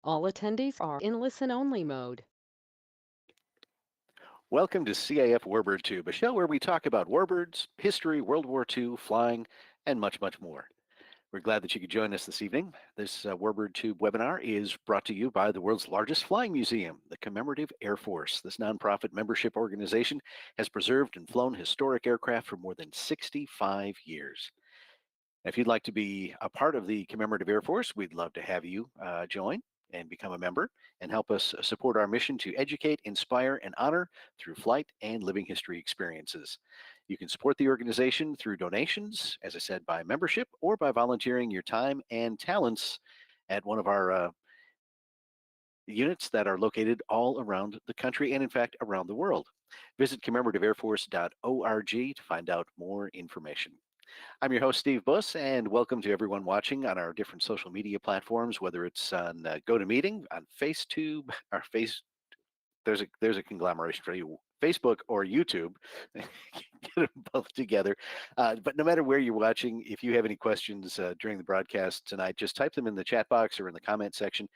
All attendees are in listen-only mode. Welcome to CAF Warbird Tube, a show where we talk about warbirds, history, World War II, flying, and much, much more. We're glad that you could join us this evening. This Warbird Tube webinar is brought to you by the world's largest flying museum, the Commemorative Air Force. This nonprofit membership organization has preserved and flown historic aircraft for more than 65 years. If you'd like to be a part of the Commemorative Air Force, we'd love to have you join and become a member and help us support our mission to educate, inspire, and honor through flight and living history experiences. You can support the organization through donations, as I said, by membership or by volunteering your time and talents at one of our units that are located all around the country and, in fact, around the world. Visit commemorativeairforce.org to find out more information. I'm your host, Steve Buss, and welcome to everyone watching on our different social media platforms, whether it's on GoToMeeting, on FaceTube, or there's a conglomeration for you, Facebook or YouTube. Get them both together. But no matter where you're watching, if you have any questions during the broadcast tonight, just type them in the chat box or in the comment section.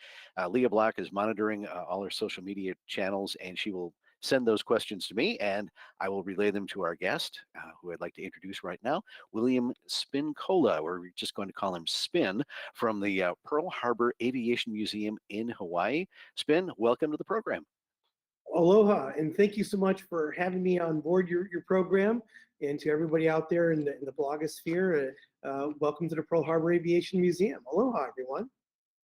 Leah Block is monitoring all our social media channels, and she will send those questions to me, and I will relay them to our guest, who I'd like to introduce right now, William Spincola. We're just going to call him Spin, from the Pearl Harbor Aviation Museum in Hawaii. Spin, welcome to the program. Aloha, and thank you so much for having me on board your program. And to everybody out there in the blogosphere, welcome to the Pearl Harbor Aviation Museum. Aloha, everyone.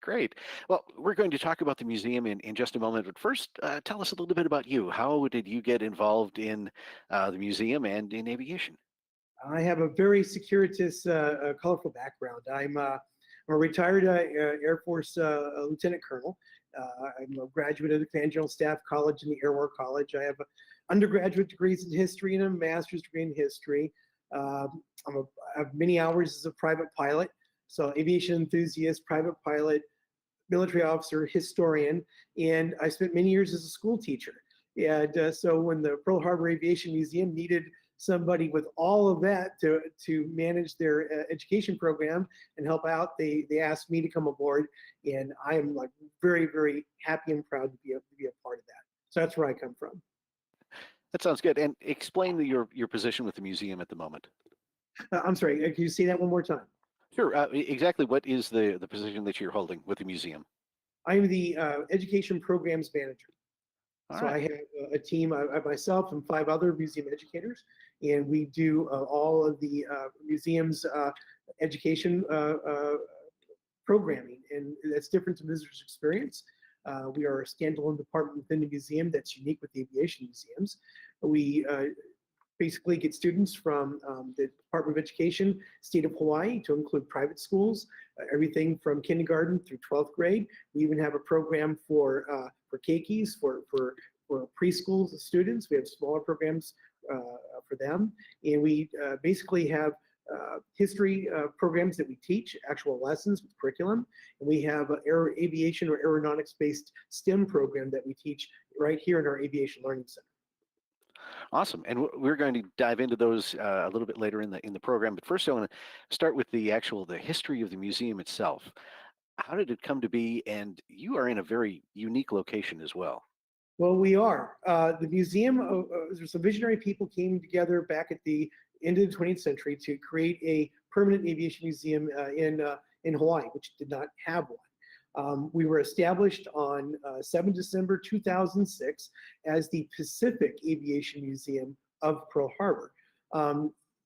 Great. Well, we're going to talk about the museum in just a moment, but first, tell us a little bit about you. How did you get involved in the museum and in aviation? I have a very circuitous, colorful background. I'm a retired Air Force lieutenant colonel. I'm a graduate of the Command General Staff College and the Air War College. I have undergraduate degrees in history and a master's degree in history. I have many hours as a private pilot. So aviation enthusiast, private pilot, military officer, historian, and I spent many years as a school teacher. And so when the Pearl Harbor Aviation Museum needed somebody with all of that to manage their education program and help out, they asked me to come aboard, and I am like very, very happy and proud to be a part of that. So that's where I come from. That sounds good. And explain your position with the museum at the moment. I'm sorry, can you say that one more time? Sure. Exactly what is the position that you're holding with the museum? I'm the education programs manager. All So right. I have a team of myself and 5 other museum educators, and we do all of the museum's education programming, and that's different to visitors' experience. We are a standalone department within the museum that's unique with the aviation museums. We basically get students from the Department of Education, state of Hawaii, to include private schools, everything from kindergarten through 12th grade. We even have a program for keikis, for preschool students. We have smaller programs for them. And we basically have history programs that we teach, actual lessons with curriculum. And we have an aviation or aeronautics-based STEM program that we teach right here in our Aviation Learning Center. Awesome. And we're going to dive into those a little bit later in the program. But first, I want to start with the history of the museum itself. How did it come to be? And you are in a very unique location as well. Well, we are. The museum, there's some visionary people came together back at the end of the 20th century to create a permanent aviation museum in Hawaii, which did not have one. We were established on 7 December 2006 as the Pacific Aviation Museum of Pearl Harbor.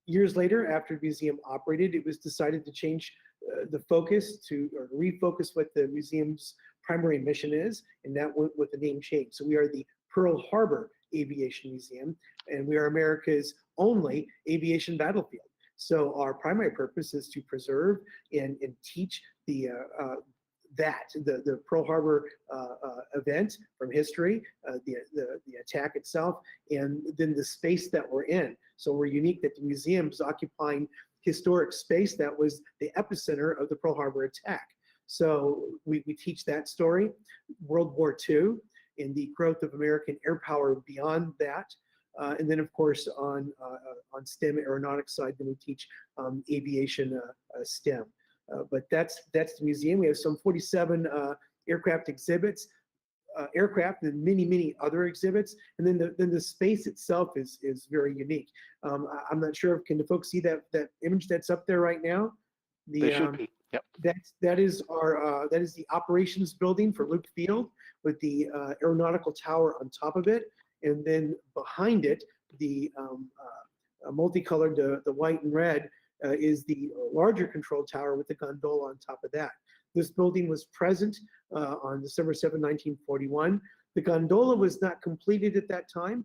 Years later, after the museum operated, it was decided to change the focus or refocus what the museum's primary mission is, and that went with the name change. So we are the Pearl Harbor Aviation Museum, and we are America's only aviation battlefield. So our primary purpose is to preserve and teach the Pearl Harbor event from history, the attack itself, and then the space that we're in. So we're unique that the museum is occupying historic space that was the epicenter of the Pearl Harbor attack. So we teach that story, World War II, and the growth of American air power beyond that. And then, of course, on STEM aeronautics side, then we teach aviation STEM. But that's the museum. We have some 47 aircraft exhibits, aircraft, and many other exhibits. And then the space itself is very unique. I'm not sure if can the folks see that image that's up there right now. They should be. Yep. That is the operations building for Luke Field with the aeronautical tower on top of it, and then behind it, the multicolored, the white and red, is the larger control tower with the gondola on top of that. This building was present on December 7, 1941. The gondola was not completed at that time.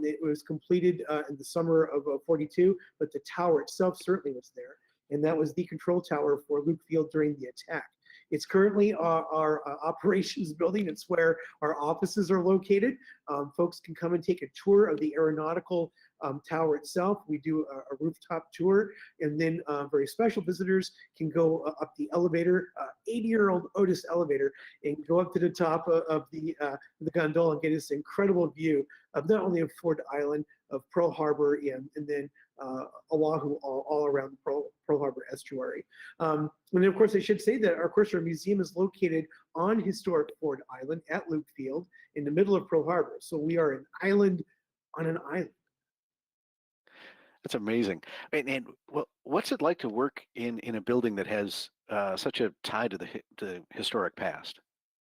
It was completed in the summer of 42, but the tower itself certainly was there. And that was the control tower for Luke Field during the attack. It's currently our operations building. It's where our offices are located. Folks can come and take a tour of the aeronautical tower itself. We do a rooftop tour, and then very special visitors can go up the elevator, 80-year-old Otis elevator, and go up to the top of the gondola and get this incredible view of not only of Ford Island, of Pearl Harbor, and then Oahu, all around the Pearl Harbor estuary. And then, of course, I should say that, of course, our museum is located on historic Ford Island at Luke Field in the middle of Pearl Harbor. So we are an island on an island. That's amazing. And well, what's it like to work in a building that has such a tie to the historic past?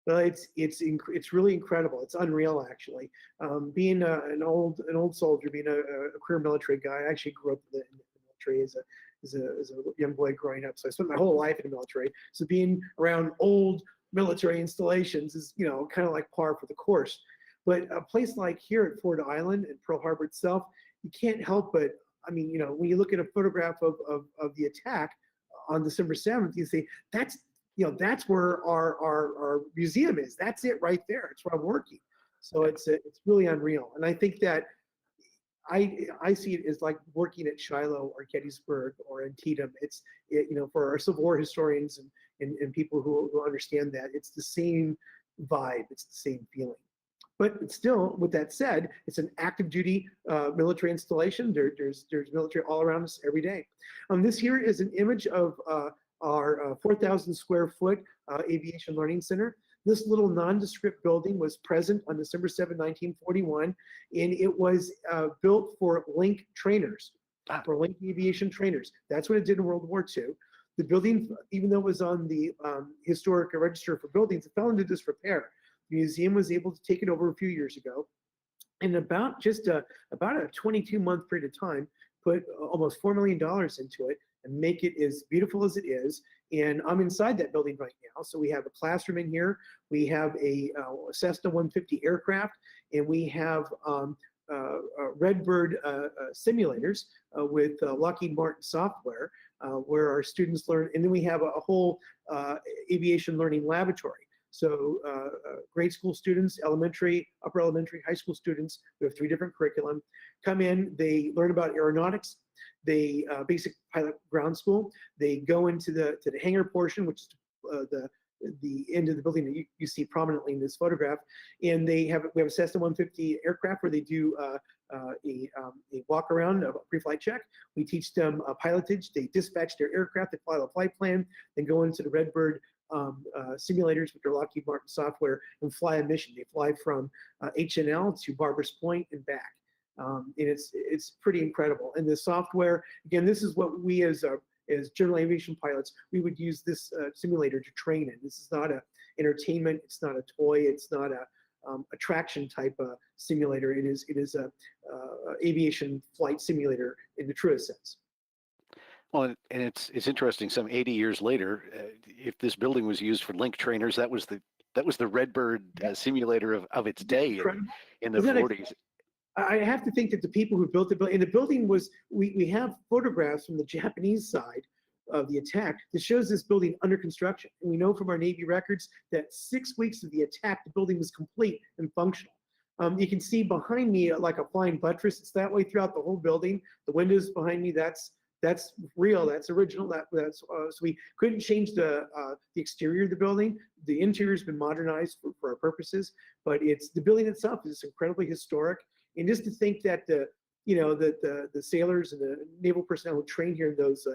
Well, it's really incredible. It's unreal, actually. Being an old soldier, being a career military guy, I actually grew up in the military as a young boy growing up. So I spent my whole life in the military. So being around old military installations is, kind of like par for the course. But a place like here at Ford Island and Pearl Harbor itself, you can't help but, when you look at a photograph of the attack on December 7th, you say that's where our museum is. That's it right there. It's where I'm working. So it's really unreal. And I think that I see it as like working at Shiloh or Gettysburg or Antietam. For our Civil War historians and people who understand that, it's the same vibe. It's the same feeling. But still, with that said, it's an active duty military installation. There's military all around us every day. This here is an image of our 4,000 square foot aviation learning center. This little nondescript building was present on December 7, 1941, and it was built for Link trainers, for Link aviation trainers. That's what it did in World War II. The building, even though it was on the historic register for buildings, it fell into disrepair. The museum was able to take it over a few years ago, and about a 22-month period of time, put almost $4 million into it and make it as beautiful as it is. And I'm inside that building right now. So we have a classroom in here. We have a Cessna 150 aircraft, and we have Redbird simulators with Lockheed Martin software, where our students learn. And then we have a whole aviation learning laboratory. So grade school students, elementary, upper elementary, high school students, we have 3 different curriculum, come in, they learn about aeronautics, they basic pilot ground school, they go into the hangar portion, which is the end of the building that you see prominently in this photograph, and we have a Cessna 150 aircraft where they do a walk around, a pre-flight check. We teach them pilotage. They dispatch their aircraft, they fly the flight plan, then go into the Redbird simulators with their Lockheed Martin software and fly a mission. They fly from HNL to Barbers Point and back. And it's pretty incredible. And the software, again, this is what we as general aviation pilots, we would use this simulator to train in. This is not a entertainment. It's not a toy. It's not a attraction type simulator. It is a aviation flight simulator in the truest sense. Well, and it's interesting. Some 80 years later, if this building was used for Link trainers, that was the Redbird simulator of its day in the 40s. I have to think that the people who built the building, and the building was, we have photographs from the Japanese side of the attack that shows this building under construction. And we know from our Navy records that 6 weeks of the attack, the building was complete and functional. You can see behind me like a flying buttress. It's that way throughout the whole building. The windows behind me, that's real, that's original. So we couldn't change the exterior of the building. The interior has been modernized for our purposes, but the building itself is incredibly historic. And just to think that the sailors and the naval personnel who train here, those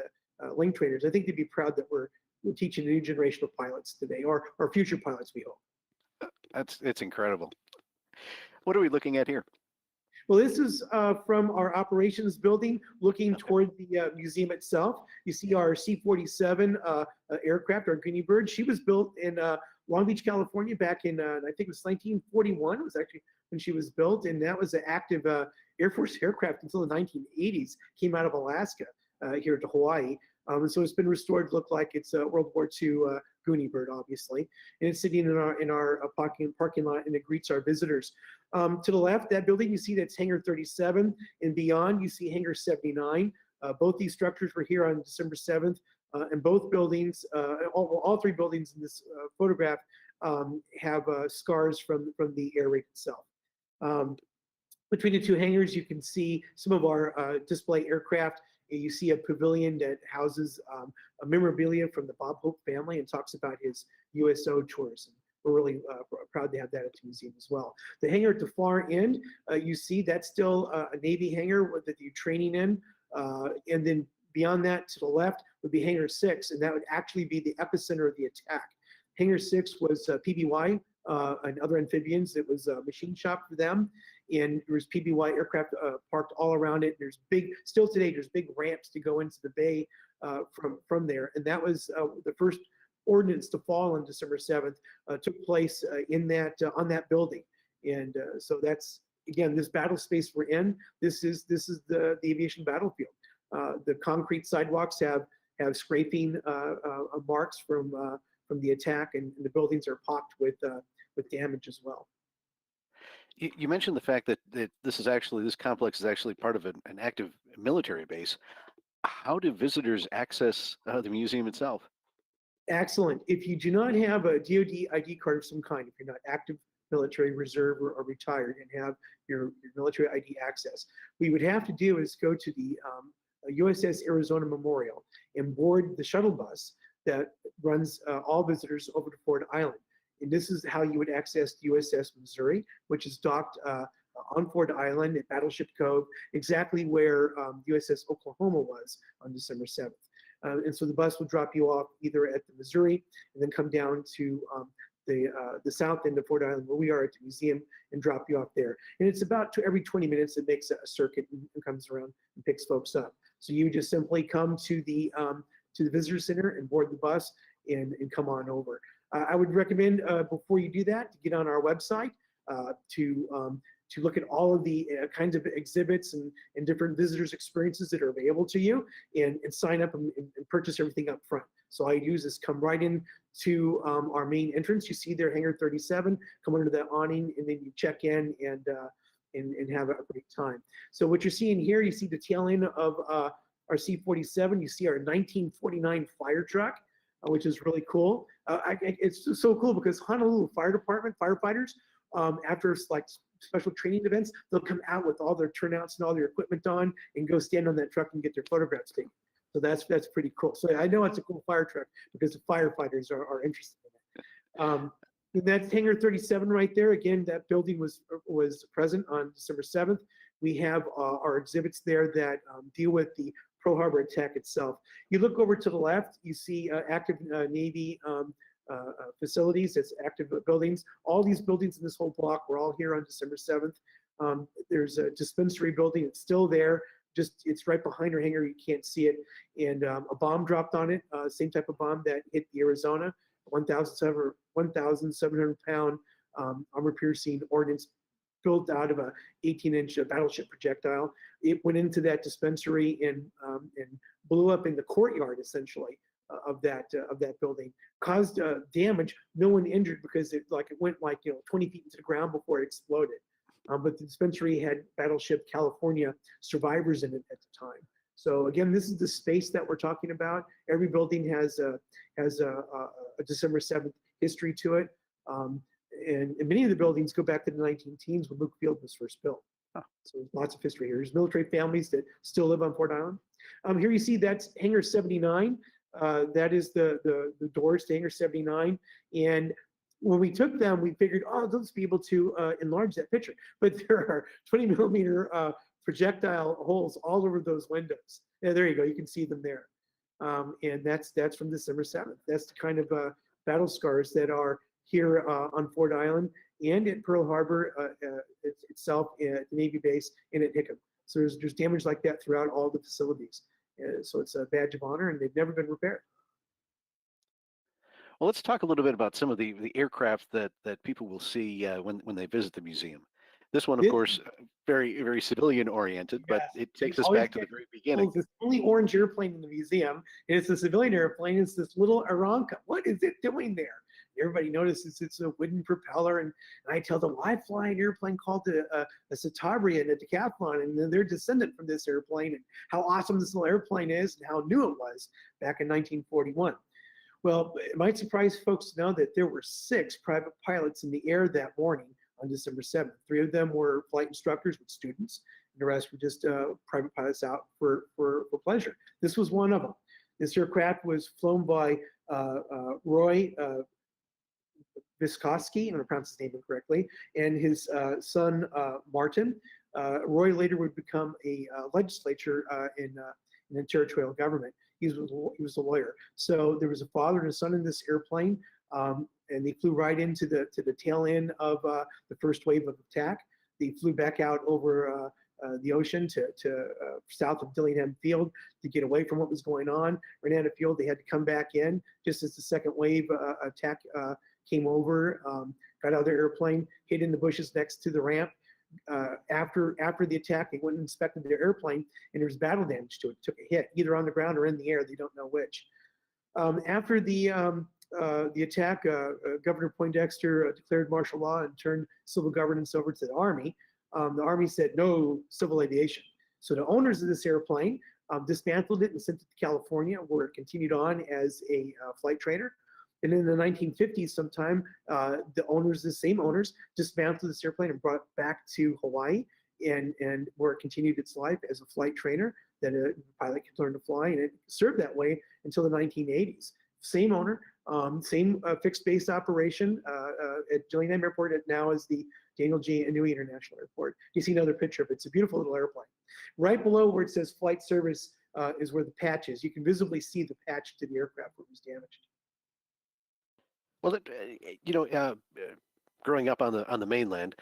Link trainers, I think they'd be proud that we're teaching a new generation of pilots today, or future pilots, we hope. It's incredible. What are we looking at here? Well, this is from our operations building looking Okay. toward the museum itself. You see our C-47 aircraft, our Guinea Bird. She was built in Long Beach, California back in, I think it was 1941. It was actually when she was built. And that was an active Air Force aircraft until the 1980s. Came out of Alaska here to Hawaii. And so it's been restored to look like it's a World War II Goonie Bird, obviously. And it's sitting in our parking lot, and it greets our visitors. To the left, that building, you see that's Hangar 37, and beyond, you see Hangar 79. Both these structures were here on December 7th, and both buildings, all three buildings in this photograph have scars from the air raid itself. Between the two hangars, you can see some of our display aircraft. You see a pavilion that houses a memorabilia from the Bob Hope family and talks about his USO tours. And we're really proud to have that at the museum as well. The hangar at the far end, you see that's still a Navy hangar that you're training in. And then beyond that to the left would be Hangar 6, and that would actually be the epicenter of the attack. Hangar 6 was PBY and other amphibians. It was a machine shop for them. And there was PBY aircraft parked all around it. There's still today, there's big ramps to go into the bay from there. And that was the first ordnance to fall on December 7th, took place in that on that building. And so that's, again, this battle space we're in. This is the aviation battlefield. The concrete sidewalks have scraping marks from the attack, and the buildings are pocked with damage as well. You mentioned the fact that this complex is actually part of an active military base. How do visitors access the museum itself? Excellent. If you do not have a DoD ID card of some kind, if you're not active military reserve or retired and have your military ID access, what you would have to do is go to the USS Arizona Memorial and board the shuttle bus that runs all visitors over to Ford Island. And this is how you would access the USS Missouri, which is docked on Ford Island at Battleship Cove, exactly where USS Oklahoma was on December 7th. And so the bus will drop you off either at the Missouri and then come down to the south end of Ford Island where we are at the museum and drop you off there. And it's about every 20 minutes it makes a circuit and comes around and picks folks up. So you just simply come to the visitor center and board the bus and come on over. I would recommend before you do that to get on our website to look at all of the kinds of exhibits and different visitors' experiences that are available to you, and sign up and purchase everything up front. So all you do is come right in to our main entrance. You see there, Hangar 37. Come under that awning, and then you check in and have a great time. So what you're seeing here, you see the tail end of our C-47. You see our 1949 fire truck, which is really cool. It's so cool because Honolulu Fire Department firefighters, after like special training events, they'll come out with all their turnouts and all their equipment on and go stand on that truck and get their photographs taken. So that's pretty cool. So I know it's a cool fire truck because the firefighters are interested in it. And that's Hangar 37 right there. Again, that building was present on December 7th. We have our exhibits there that deal with the Pearl Harbor attack itself. You look over to the left, you see active Navy facilities, that's active buildings. All these buildings in this whole block were all here on December 7th. There's a dispensary building, it's still there, it's right behind our hangar, you can't see it. And a bomb dropped on it, same type of bomb that hit the Arizona, 1,700 pound armor-piercing ordnance built out of a 18-inch battleship projectile. It went into that dispensary and blew up in the courtyard, essentially, of that building. Caused damage. No one injured because it went 20 feet into the ground before it exploded. But the dispensary had Battleship California survivors in it at the time. So again, this is the space that we're talking about. Every building has a December 7th history to it. And many of the buildings go back to the 19-teens when Luke Field was first built. So there's lots of history here. There's military families that still live on Ford Island. Here you see that's Hangar 79. That is the doors to Hangar 79. And when we took them, we figured, oh, they'll just be able to enlarge that picture. But there are 20 millimeter projectile holes all over those windows. Yeah, there you go. You can see them there. And that's from December 7th. That's the kind of battle scars that are here on Ford Island and at Pearl Harbor itself, at the Navy base, and at Hickam. So there's damage like that throughout all the facilities. So it's a badge of honor, and they've never been repaired. Well, let's talk a little bit about some of the aircraft that people will see when they visit the museum. This one, of course, very civilian oriented, but it takes us back to the very beginning. It's the only orange airplane in the museum, and it's a civilian airplane. It's this little Aranca. What is it doing there? Everybody notices it's a wooden propeller, and I tell them, well, I fly an airplane called a Citabria and a Decathlon, and then they're descendant from this airplane, and how awesome this little airplane is, and how new it was back in 1941. Well, it might surprise folks to know that there were 6 private pilots in the air that morning on December 7th. 3 of them were flight instructors with students, and the rest were just private pilots out for pleasure. This was one of them. This aircraft was flown by Roy Vysotsky, I'm going to pronounce his name incorrectly, and his son Martin. Roy later would become a legislator in the territorial government. He was a lawyer. So there was a father and a son in this airplane, and they flew right into the tail end of the first wave of attack. They flew back out over the ocean to south of Dillingham Field to get away from what was going on. Ran out of fuel. They had to come back in just as the second wave attack came over. Got out of their airplane, hid in the bushes next to the ramp. After the attack, they went and inspected their airplane, and there was battle damage to it. Took a hit, either on the ground or in the air. They don't know which. After the attack, Governor Poindexter declared martial law and turned civil governance over to the Army. The Army said no civil aviation. So the owners of this airplane dismantled it and sent it to California, where it continued on as a flight trainer. And in the 1950s, sometime, the same owners, dismantled this airplane and brought it back to Hawaii, and where it continued its life as a flight trainer that a pilot could learn to fly, and it served that way until the 1980s. Same owner, same fixed base operation at Dillingham Airport. It now is the Daniel J. Inouye International Airport. You see another picture of it. It's a beautiful little airplane. Right below where it says flight service is where the patch is. You can visibly see the patch to the aircraft where it was damaged. Well, growing up on the mainland,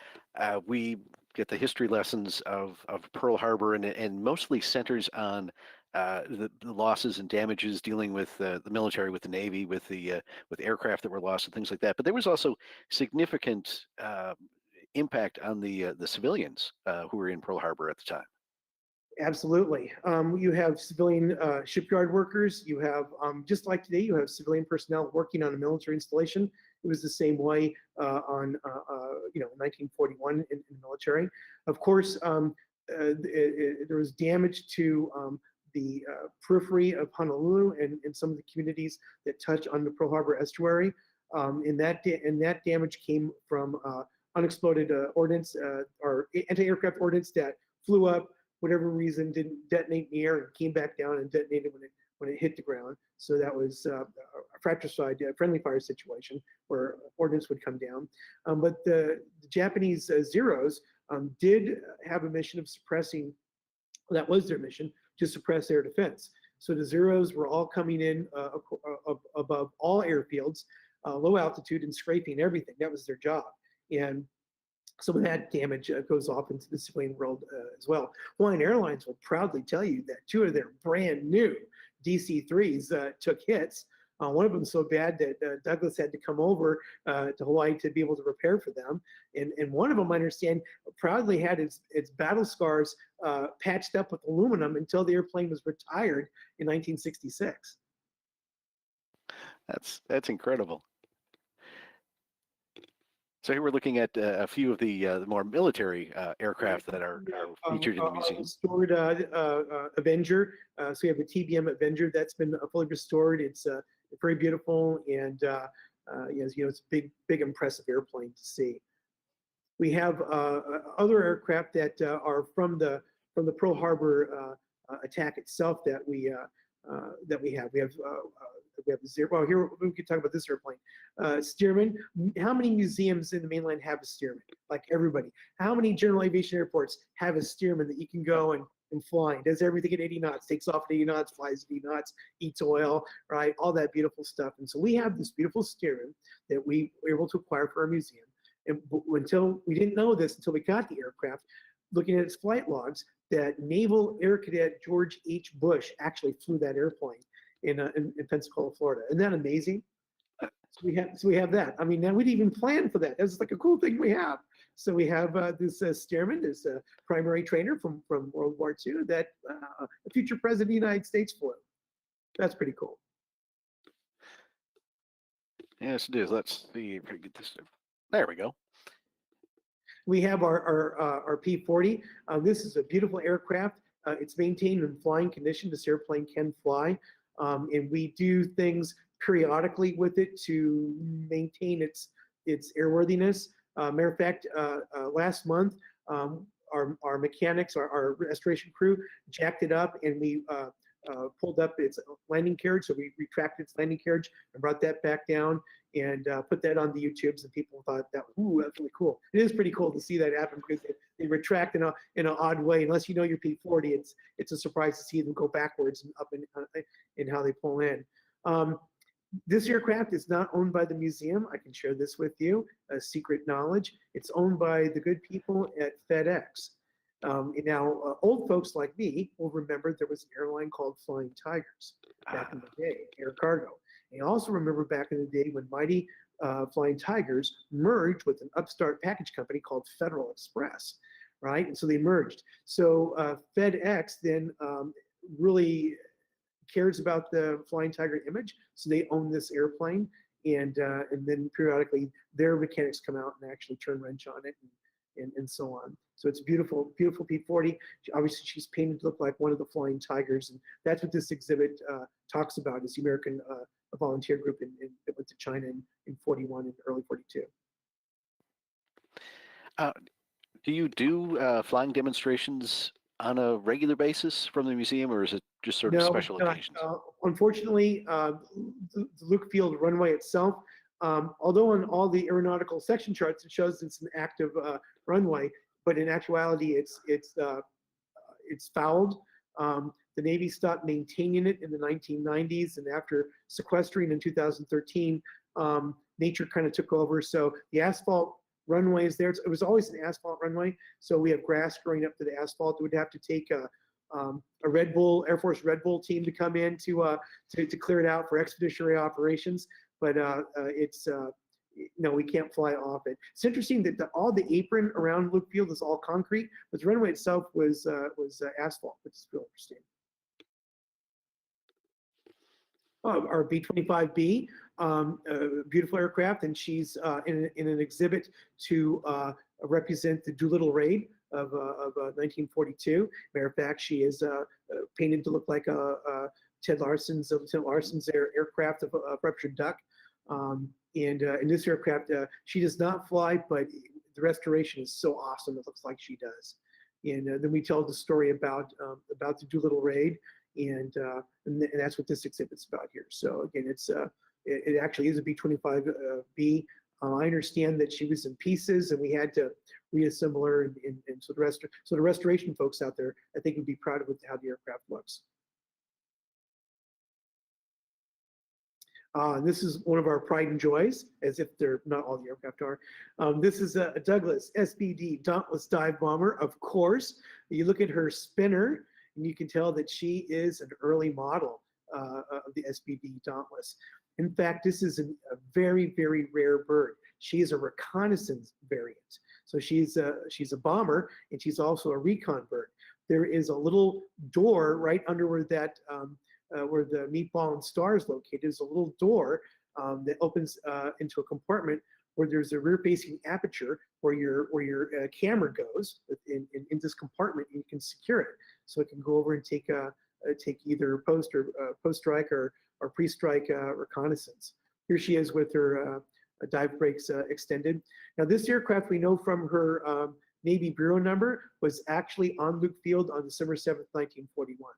we get the history lessons of Pearl Harbor, and mostly centers on the losses and damages dealing with the military, with the Navy, with aircraft that were lost and things like that. But there was also significant impact on the civilians who were in Pearl Harbor at the time. Absolutely. You have civilian shipyard workers. You have, just like today, you have civilian personnel working on a military installation. It was the same way on 1941 in the military. Of course, there was damage to the periphery of Honolulu and some of the communities that touch on the Pearl Harbor estuary. And that damage came from unexploded ordnance or anti-aircraft ordnance that flew up, whatever reason, didn't detonate in the air and came back down and detonated when it hit the ground. So that was a fratricide, friendly fire situation where ordnance would come down. But the Japanese Zeros did have a mission of suppressing, that was their mission, to suppress air defense. So the Zeros were all coming in above all airfields, low altitude, and scraping everything. That was their job. And some of that damage goes off into the civilian world as well. Hawaiian Airlines will proudly tell you that 2 of their brand new DC-3s took hits. One of them so bad that Douglas had to come over to Hawaii to be able to repair for them. And one of them, I understand, proudly had its battle scars patched up with aluminum until the airplane was retired in 1966. That's incredible. So here we're looking at a few of the more military aircraft that are featured in the museum. Restored Avenger. So we have the TBM Avenger that's been fully restored. It's very beautiful, and it's a big, impressive airplane to see. We have other aircraft that are from the Pearl Harbor attack itself that we have. We have a Zero. Well, here we could talk about this airplane. Stearman. How many museums in the mainland have a Stearman? Like everybody. How many general aviation airports have a Stearman that you can go and and flying, does everything at 80 knots, takes off at 80 knots, flies at 80 knots, eats oil, right? All that beautiful stuff. And so we have this beautiful steering that we were able to acquire for our museum. And until we didn't know this until we got the aircraft, looking at its flight logs, that Naval Air Cadet George H. Bush actually flew that airplane in Pensacola, Florida. Isn't that amazing? So we have that. I mean, now we didn't even plan for that. That's like a cool thing we have. So we have this Stearman, this primary trainer from World War II that the future president of the United States flew. That's pretty cool. Yes, it is. Let's see if we can get this. There we go. We have our P-40. This is a beautiful aircraft. It's maintained in flying condition. This airplane can fly. And we do things periodically with it to maintain its airworthiness. Matter of fact, last month, our mechanics, our restoration crew, jacked it up, and we pulled up its landing carriage. So we retracted its landing carriage and brought that back down and put that on the YouTubes, and people thought that, ooh, that's really cool. It is pretty cool to see that happen because they retract in an odd way. Unless you know your P-40, it's a surprise to see them go backwards and up in how they pull in. This aircraft is not owned by the museum. I can share this with you, secret knowledge. It's owned by the good people at FedEx. Now, old folks like me will remember there was an airline called Flying Tigers back in the day, air cargo. And you also remember back in the day when mighty Flying Tigers merged with an upstart package company called Federal Express, right? And so they merged. So FedEx then really cares about the Flying Tiger image, so they own this airplane, and then periodically their mechanics come out and actually turn wrench on it and so on. So it's beautiful, beautiful P-40. Obviously, she's painted to look like one of the Flying Tigers, and that's what this exhibit talks about. Is the American volunteer group that went to China in 41 and early 42. Do you do flying demonstrations on a regular basis from the museum, or is it just sort of special occasions? Unfortunately, the Luke Field runway itself, although on all the aeronautical section charts it shows it's an active runway, but in actuality it's fouled. The Navy stopped maintaining it in the 1990s, and after sequestering in 2013, nature kind of took over. So the asphalt runway is there. It was always an asphalt runway, so we have grass growing up to the asphalt. It would have to take a Red Bull, Air Force Red Bull team to come in to clear it out for expeditionary operations. But no, we can't fly off it. It's interesting that all the apron around Luke Field is all concrete, but the runway itself was asphalt, which is real interesting. Our B-25B, a beautiful aircraft, and she's in an exhibit to represent the Doolittle raid of 1942. Matter of fact, she is painted to look like Lieutenant Larson's aircraft of ruptured duck. And in this aircraft, she does not fly, but the restoration is so awesome. It looks like she does. And then we tell the story about the Doolittle raid, and that's what this exhibit's about here. So again, it actually is a B-25B. I understand that she was in pieces, and we had to reassemble her, and so the restoration folks out there, I think, would be proud of how the aircraft looks. This is one of our pride and joys, as if they're not all the aircraft are. This is a Douglas SBD Dauntless dive bomber, of course. You look at her spinner, and you can tell that she is an early model of the SBD Dauntless. In fact, this is a very, very rare bird. She is a reconnaissance variant. So she's a bomber, and she's also a recon bird. There is a little door right under where that where the meatball and star is located. There's a little door that opens into a compartment where there's a rear-facing aperture where your camera goes in this compartment, and you can secure it, so it can go over and take either post-strike or pre-strike reconnaissance. Here she is with her dive brakes extended. Now, this aircraft, we know from her Navy Bureau number, was actually on Luke Field on December 7th, 1941.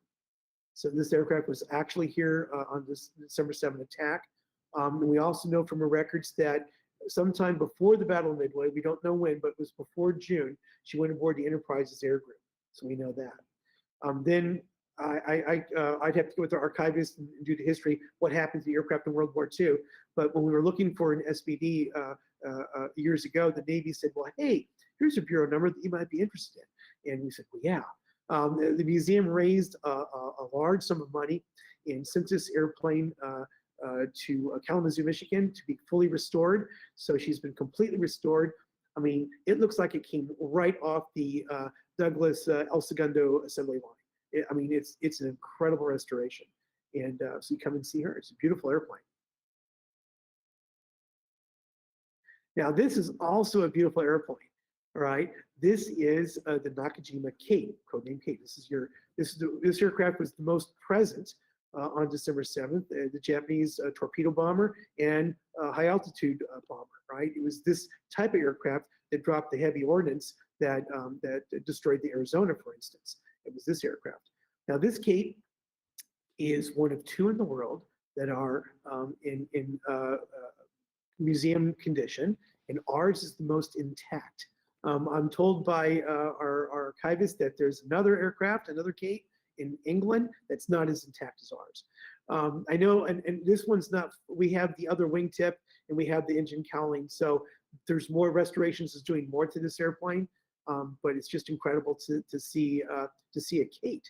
So this aircraft was actually here on this December 7th attack. And we also know from her records that sometime before the Battle of Midway, we don't know when, but it was before June, she went aboard the Enterprise's air group. So we know that. Then I'd have to go with the archivist and do the history, what happened to the aircraft in World War II. But when we were looking for an SBD years ago, the Navy said, well, hey, here's a bureau number that you might be interested in. And we said, well, yeah. The museum raised a large sum of money and sent this airplane to Kalamazoo, Michigan to be fully restored. So she's been completely restored. I mean, it looks like it came right off the Douglas El Segundo assembly line. I mean, it's an incredible restoration. And so you come and see her. It's a beautiful airplane. Now, this is also a beautiful airplane. All right, this is the Nakajima King, codename Kate. This aircraft was the most present on December 7th. The Japanese torpedo bomber and high altitude bomber. Right, it was this type of aircraft that dropped the heavy ordnance that destroyed the Arizona, for instance. It was this aircraft. Now, this Kate is one of two in the world that are in museum condition, and ours is the most intact. I'm told by our archivist that there's another aircraft, another Kate in England that's not as intact as ours. I know, and this one's not, we have the other wingtip and we have the engine cowling. So there's more restorations is doing more to this airplane, but it's just incredible to see a Kate,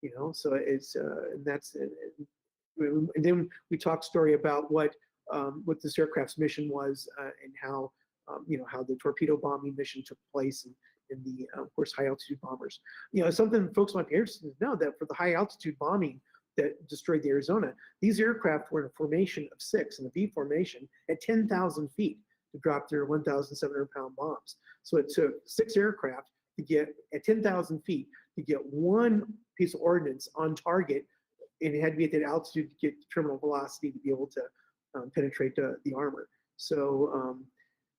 you know, so it's, and that's, and then we talked story about what this aircraft's mission was and how, you know, how the torpedo bombing mission took place in the, of course, high altitude bombers. You know, something folks might be interested to know that for the high altitude bombing that destroyed the Arizona, these aircraft were in a formation of 6, in a V formation at 10,000 feet to drop their 1,700-pound bombs. So it took 6 aircraft to get at 10,000 feet to get one piece of ordnance on target, and it had to be at that altitude to get terminal velocity to be able to penetrate the armor. So,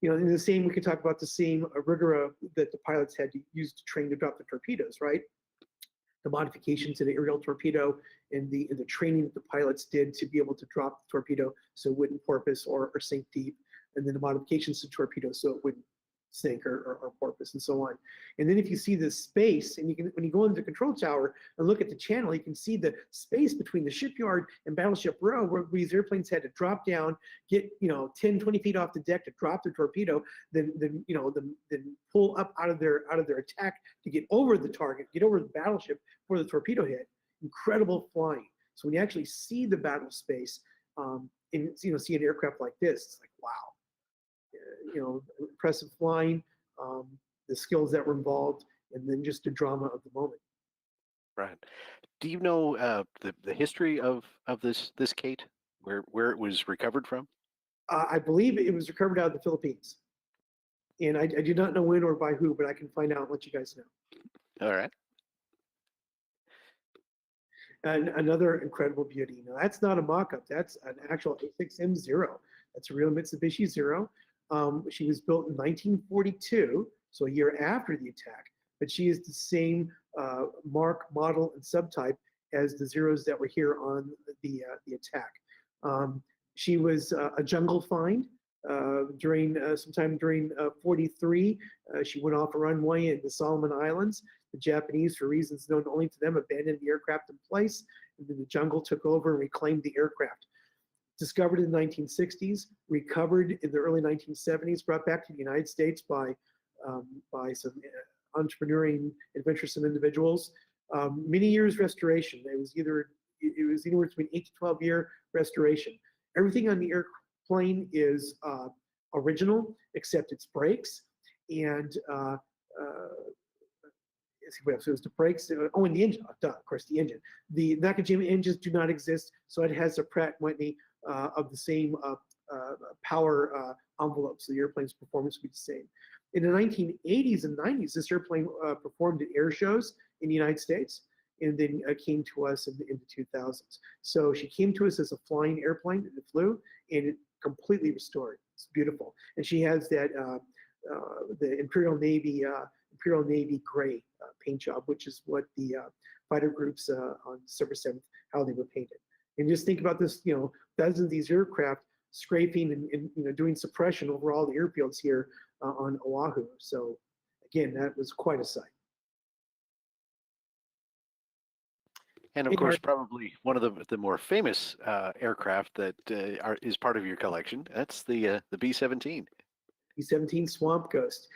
you know, in the same, we could talk about the same rigor that the pilots had to use to train to drop the torpedoes, right? The modification to the aerial torpedo and the training that the pilots did to be able to drop the torpedo so it wouldn't porpoise or sink deep, and then the modifications to torpedo so it wouldn't sink or porpoise and so on. And then if you see the space, and you can, when you go into the control tower and look at the channel, you can see the space between the shipyard and Battleship Row where these airplanes had to drop down, get, you know, 10, 20 feet off the deck to drop the torpedo, then you know, then pull up out of their attack to get over the target, get over the battleship before the torpedo hit. Incredible flying. So when you actually see the battle space, and you know, see an aircraft like this, it's like, wow. You know, impressive flying, the skills that were involved, and then just the drama of the moment. Right. Do you know the history of this Kate, where it was recovered from? I believe it was recovered out of the Philippines, and I do not know when or by who, but I can find out and let you guys know. All right. And another incredible beauty. Now that's not a mock-up. That's an actual A6M Zero. That's a real Mitsubishi Zero. She was built in 1942, so a year after the attack, but she is the same mark, model, and subtype as the Zeros that were here on the attack. She was a jungle find during sometime during 43. She went off a runway in the Solomon Islands. The Japanese, for reasons known only to them, abandoned the aircraft in place, and then the jungle took over and reclaimed the aircraft. Discovered in the 1960s, recovered in the early 1970s, brought back to the United States by some entrepreneuring, adventuresome individuals. Many years restoration. It was anywhere between 8 to 12 year restoration. Everything on the airplane is original except its brakes and so it's the brakes. Oh, and the engine. Of course, the engine. The Nakajima engines do not exist, so it has a Pratt & Whitney of the same power envelope, so the airplane's performance will be the same. In the 1980s and 90s, this airplane performed at air shows in the United States, and then came to us in the 2000s. So she came to us as a flying airplane, and it flew, and it completely restored. It's beautiful, and she has that the Imperial Navy gray paint job, which is what the fighter groups on December 7th, how they were painted. And just think about this, you know, dozens of these aircraft scraping and you know, doing suppression over all the airfields here on Oahu. So again, that was quite a sight. And of Hey, course, Mark. probably one of the more famous aircraft that is part of your collection. That's the B-17. B-17 Swamp Ghost.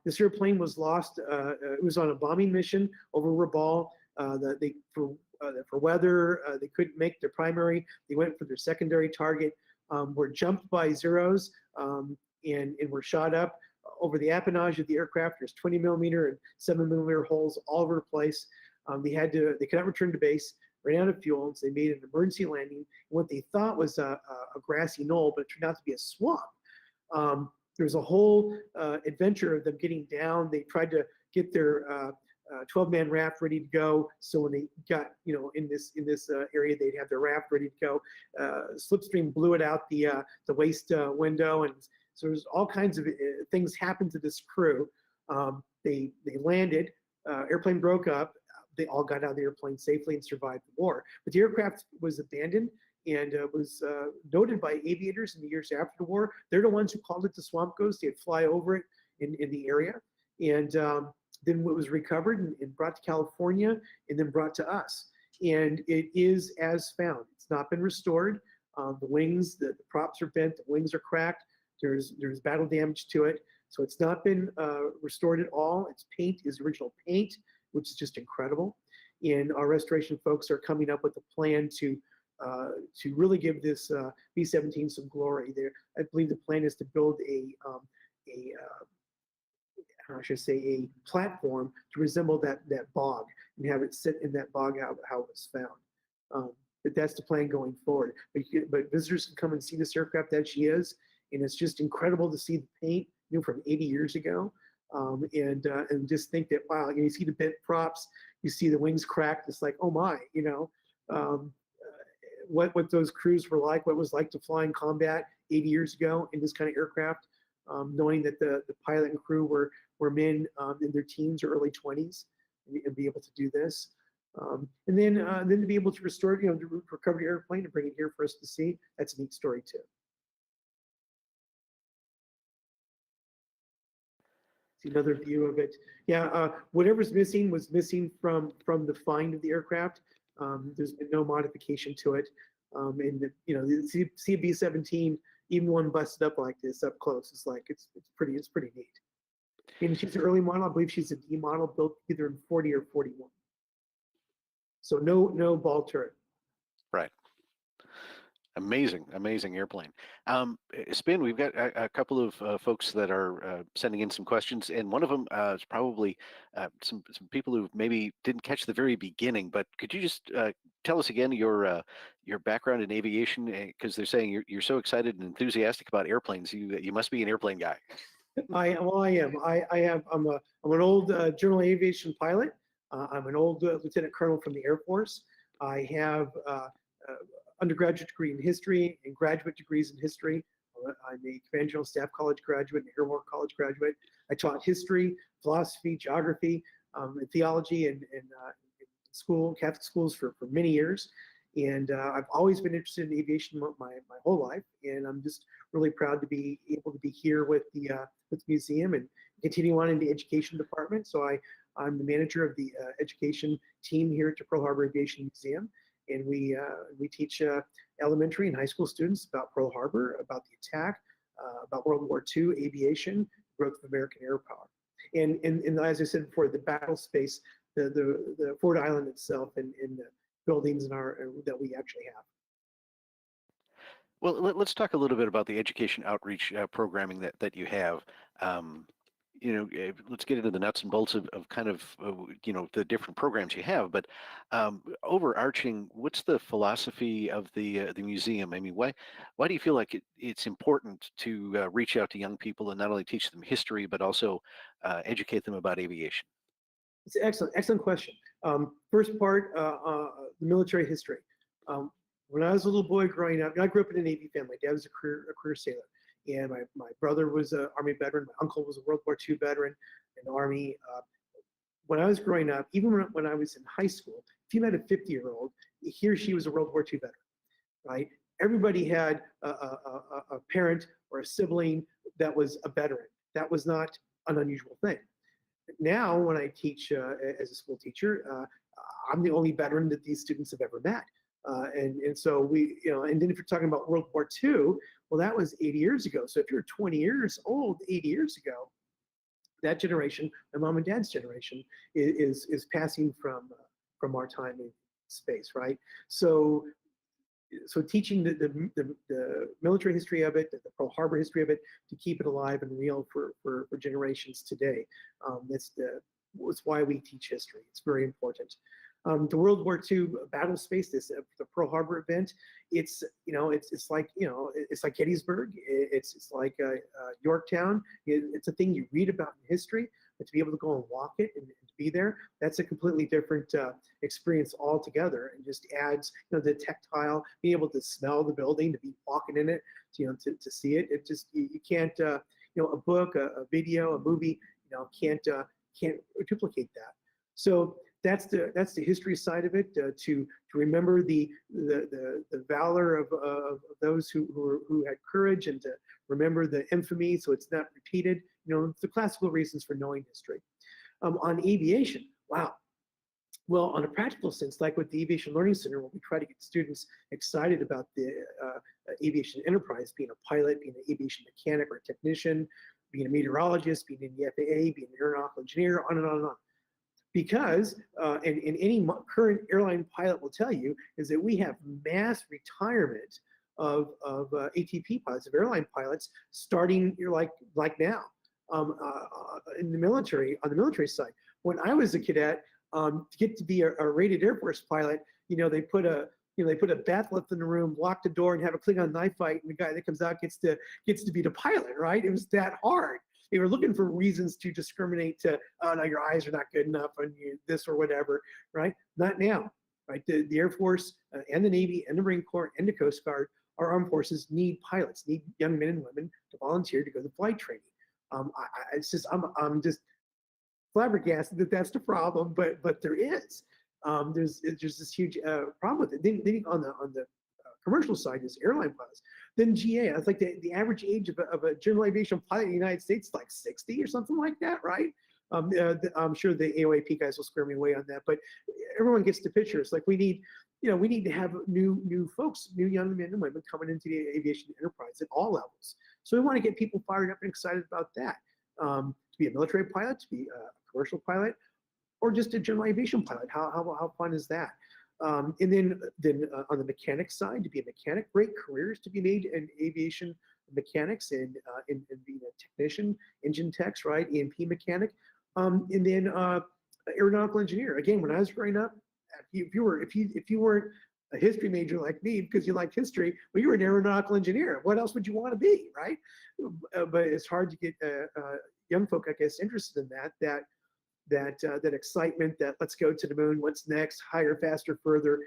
This airplane was lost. It was on a bombing mission over Rabaul. For weather, they couldn't make their primary. They went for their secondary target. Were jumped by Zeros and were shot up over the appanage of the aircraft. There's 20 millimeter and 7 millimeter holes all over the place. They could not return to base. Ran out of fuel, so they made an emergency landing. What they thought was a grassy knoll, but it turned out to be a swamp. There was a whole adventure of them getting down. They tried to get their 12-man raft ready to go. So when they got, in this area, they'd have their raft ready to go. Slipstream blew it out the waist window, and so there's all kinds of things happened to this crew. They landed. Airplane broke up. They all got out of the airplane safely and survived the war. But the aircraft was abandoned and was noted by aviators in the years after the war. They're the ones who called it the Swamp Ghost. They'd fly over it in the area. And then it was recovered and brought to California and then brought to us. And it is as found. It's not been restored. The wings, the props are bent, the wings are cracked. There's battle damage to it. So it's not been restored at all. Its paint is original paint, which is just incredible. And our restoration folks are coming up with a plan to really give this B-17 some glory. I believe the plan is to build a platform to resemble that bog and have it sit in that bog how it was found. But that's the plan going forward. But visitors can come and see this aircraft as she is, and it's just incredible to see the paint, from 80 years ago. And just think that, wow, you see the bent props, you see the wings cracked. It's like, oh my, what those crews were like, what it was like to fly in combat 80 years ago in this kind of aircraft, knowing that the pilot and crew were men in their teens or early 20s and be able to do this. And then to be able to restore, to recover the airplane and bring it here for us to see, that's a neat story too. Another view of it. Yeah, whatever's missing was missing from the find of the aircraft. There's been no modification to it. See a B-17, even one busted up like this up close, it's pretty neat. And she's an early model. I believe she's a D model built either in 40 or 41. So no ball turret. Right. Amazing airplane. Spin, we've got a couple of folks that are sending in some questions, and one of them is probably some people who maybe didn't catch the very beginning. But could you just tell us again your background in aviation? Because they're saying you're so excited and enthusiastic about airplanes. You must be an airplane guy. I am. I'm an old general aviation pilot. I'm an old lieutenant colonel from the Air Force. I have undergraduate degree in history and graduate degrees in history. I'm a Command General Staff College graduate and Air War College graduate. I taught history, philosophy, geography, and theology in school, Catholic schools for many years. And I've always been interested in aviation my whole life. And I'm just really proud to be able to be here with the museum and continue on in the education department. So I'm the manager of the education team here at the Pearl Harbor Aviation Museum. And we teach elementary and high school students about Pearl Harbor, about the attack, about World War II, aviation, growth of American air power. And as I said before, the battle space, the Ford Island itself and the buildings that we actually have. Well, let's talk a little bit about the education outreach programming that you have. Let's get into the nuts and bolts of kind of, the different programs you have. But overarching, what's the philosophy of the museum? I mean, why do you feel like it's important to reach out to young people and not only teach them history, but also educate them about aviation? It's an excellent question. First part, military history. When I was a little boy growing up, I grew up in a Navy family. Dad was a career sailor. And my brother was an Army veteran. My uncle was a World War II veteran in the Army. When I was growing up, even when I was in high school, if you met a 50-year-old, he or she was a World War II veteran, right? Everybody had a parent or a sibling that was a veteran. That was not an unusual thing. Now, when I teach as a school teacher, I'm the only veteran that these students have ever met. And so we, and then if you're talking about World War II, well, that was 80 years ago. So if you're 20 years old, 80 years ago, that generation, my mom and dad's generation, is passing from our time in space, right? So teaching the military history of it, the Pearl Harbor history of it, to keep it alive and real for generations today. That's why we teach history. It's very important. The World War II battle space, the Pearl Harbor event, it's like Gettysburg, it's like Yorktown. It's a thing you read about in history, but to be able to go and walk it and to be there, that's a completely different experience altogether, and just adds the tactile, being able to smell the building, to be walking in it, to see it. It just you can't a book, a video, a movie, can't duplicate that. So that's the history side of it. To remember the valor of those who had courage, and to remember the infamy, so it's not repeated. The classical reasons for knowing history. On aviation, wow. Well, on a practical sense, like with the Aviation Learning Center, where we try to get students excited about the aviation enterprise, being a pilot, being an aviation mechanic or a technician, being a meteorologist, being in the FAA, being an aeronautical engineer, on and on and on. Because, and any current airline pilot will tell you, is that we have mass retirement of ATP pilots, of airline pilots, starting like now. In the military, on the military side, when I was a cadet, to get to be a rated Air Force pilot, they put a bath lift in the room, lock the door, and have a Klingon knife fight, and the guy that comes out gets to be the pilot, right? It was that hard. They were looking for reasons to discriminate, to, oh no, your eyes are not good enough, and this or whatever, right? Not now, right? The Air Force and the Navy and the Marine Corps and the Coast Guard, our armed forces need pilots, need young men and women to volunteer to go to flight training. I'm just flabbergasted that that's the problem, but there is. There's this huge problem with it. Then on the commercial side is airline pilots. Then GA, it's like the average age of a general aviation pilot in the United States is like 60 or something like that, right? I'm sure the AOAP guys will square me away on that, but everyone gets the picture. It's like we need to have new folks, new young men and women coming into the aviation enterprise at all levels. So we want to get people fired up and excited about that. To be a military pilot, to be a commercial pilot, or just a general aviation pilot. How fun is that? And then on the mechanic side, to be a mechanic, great careers to be made in aviation mechanics and being a technician, engine techs, right? E&P mechanic. And then aeronautical engineer. Again, when I was growing up, if you weren't a history major like me because you liked history, well, you were an aeronautical engineer. What else would you want to be, right? But it's hard to get young folk, I guess, interested in that excitement, that let's go to the moon, what's next, higher, faster, further.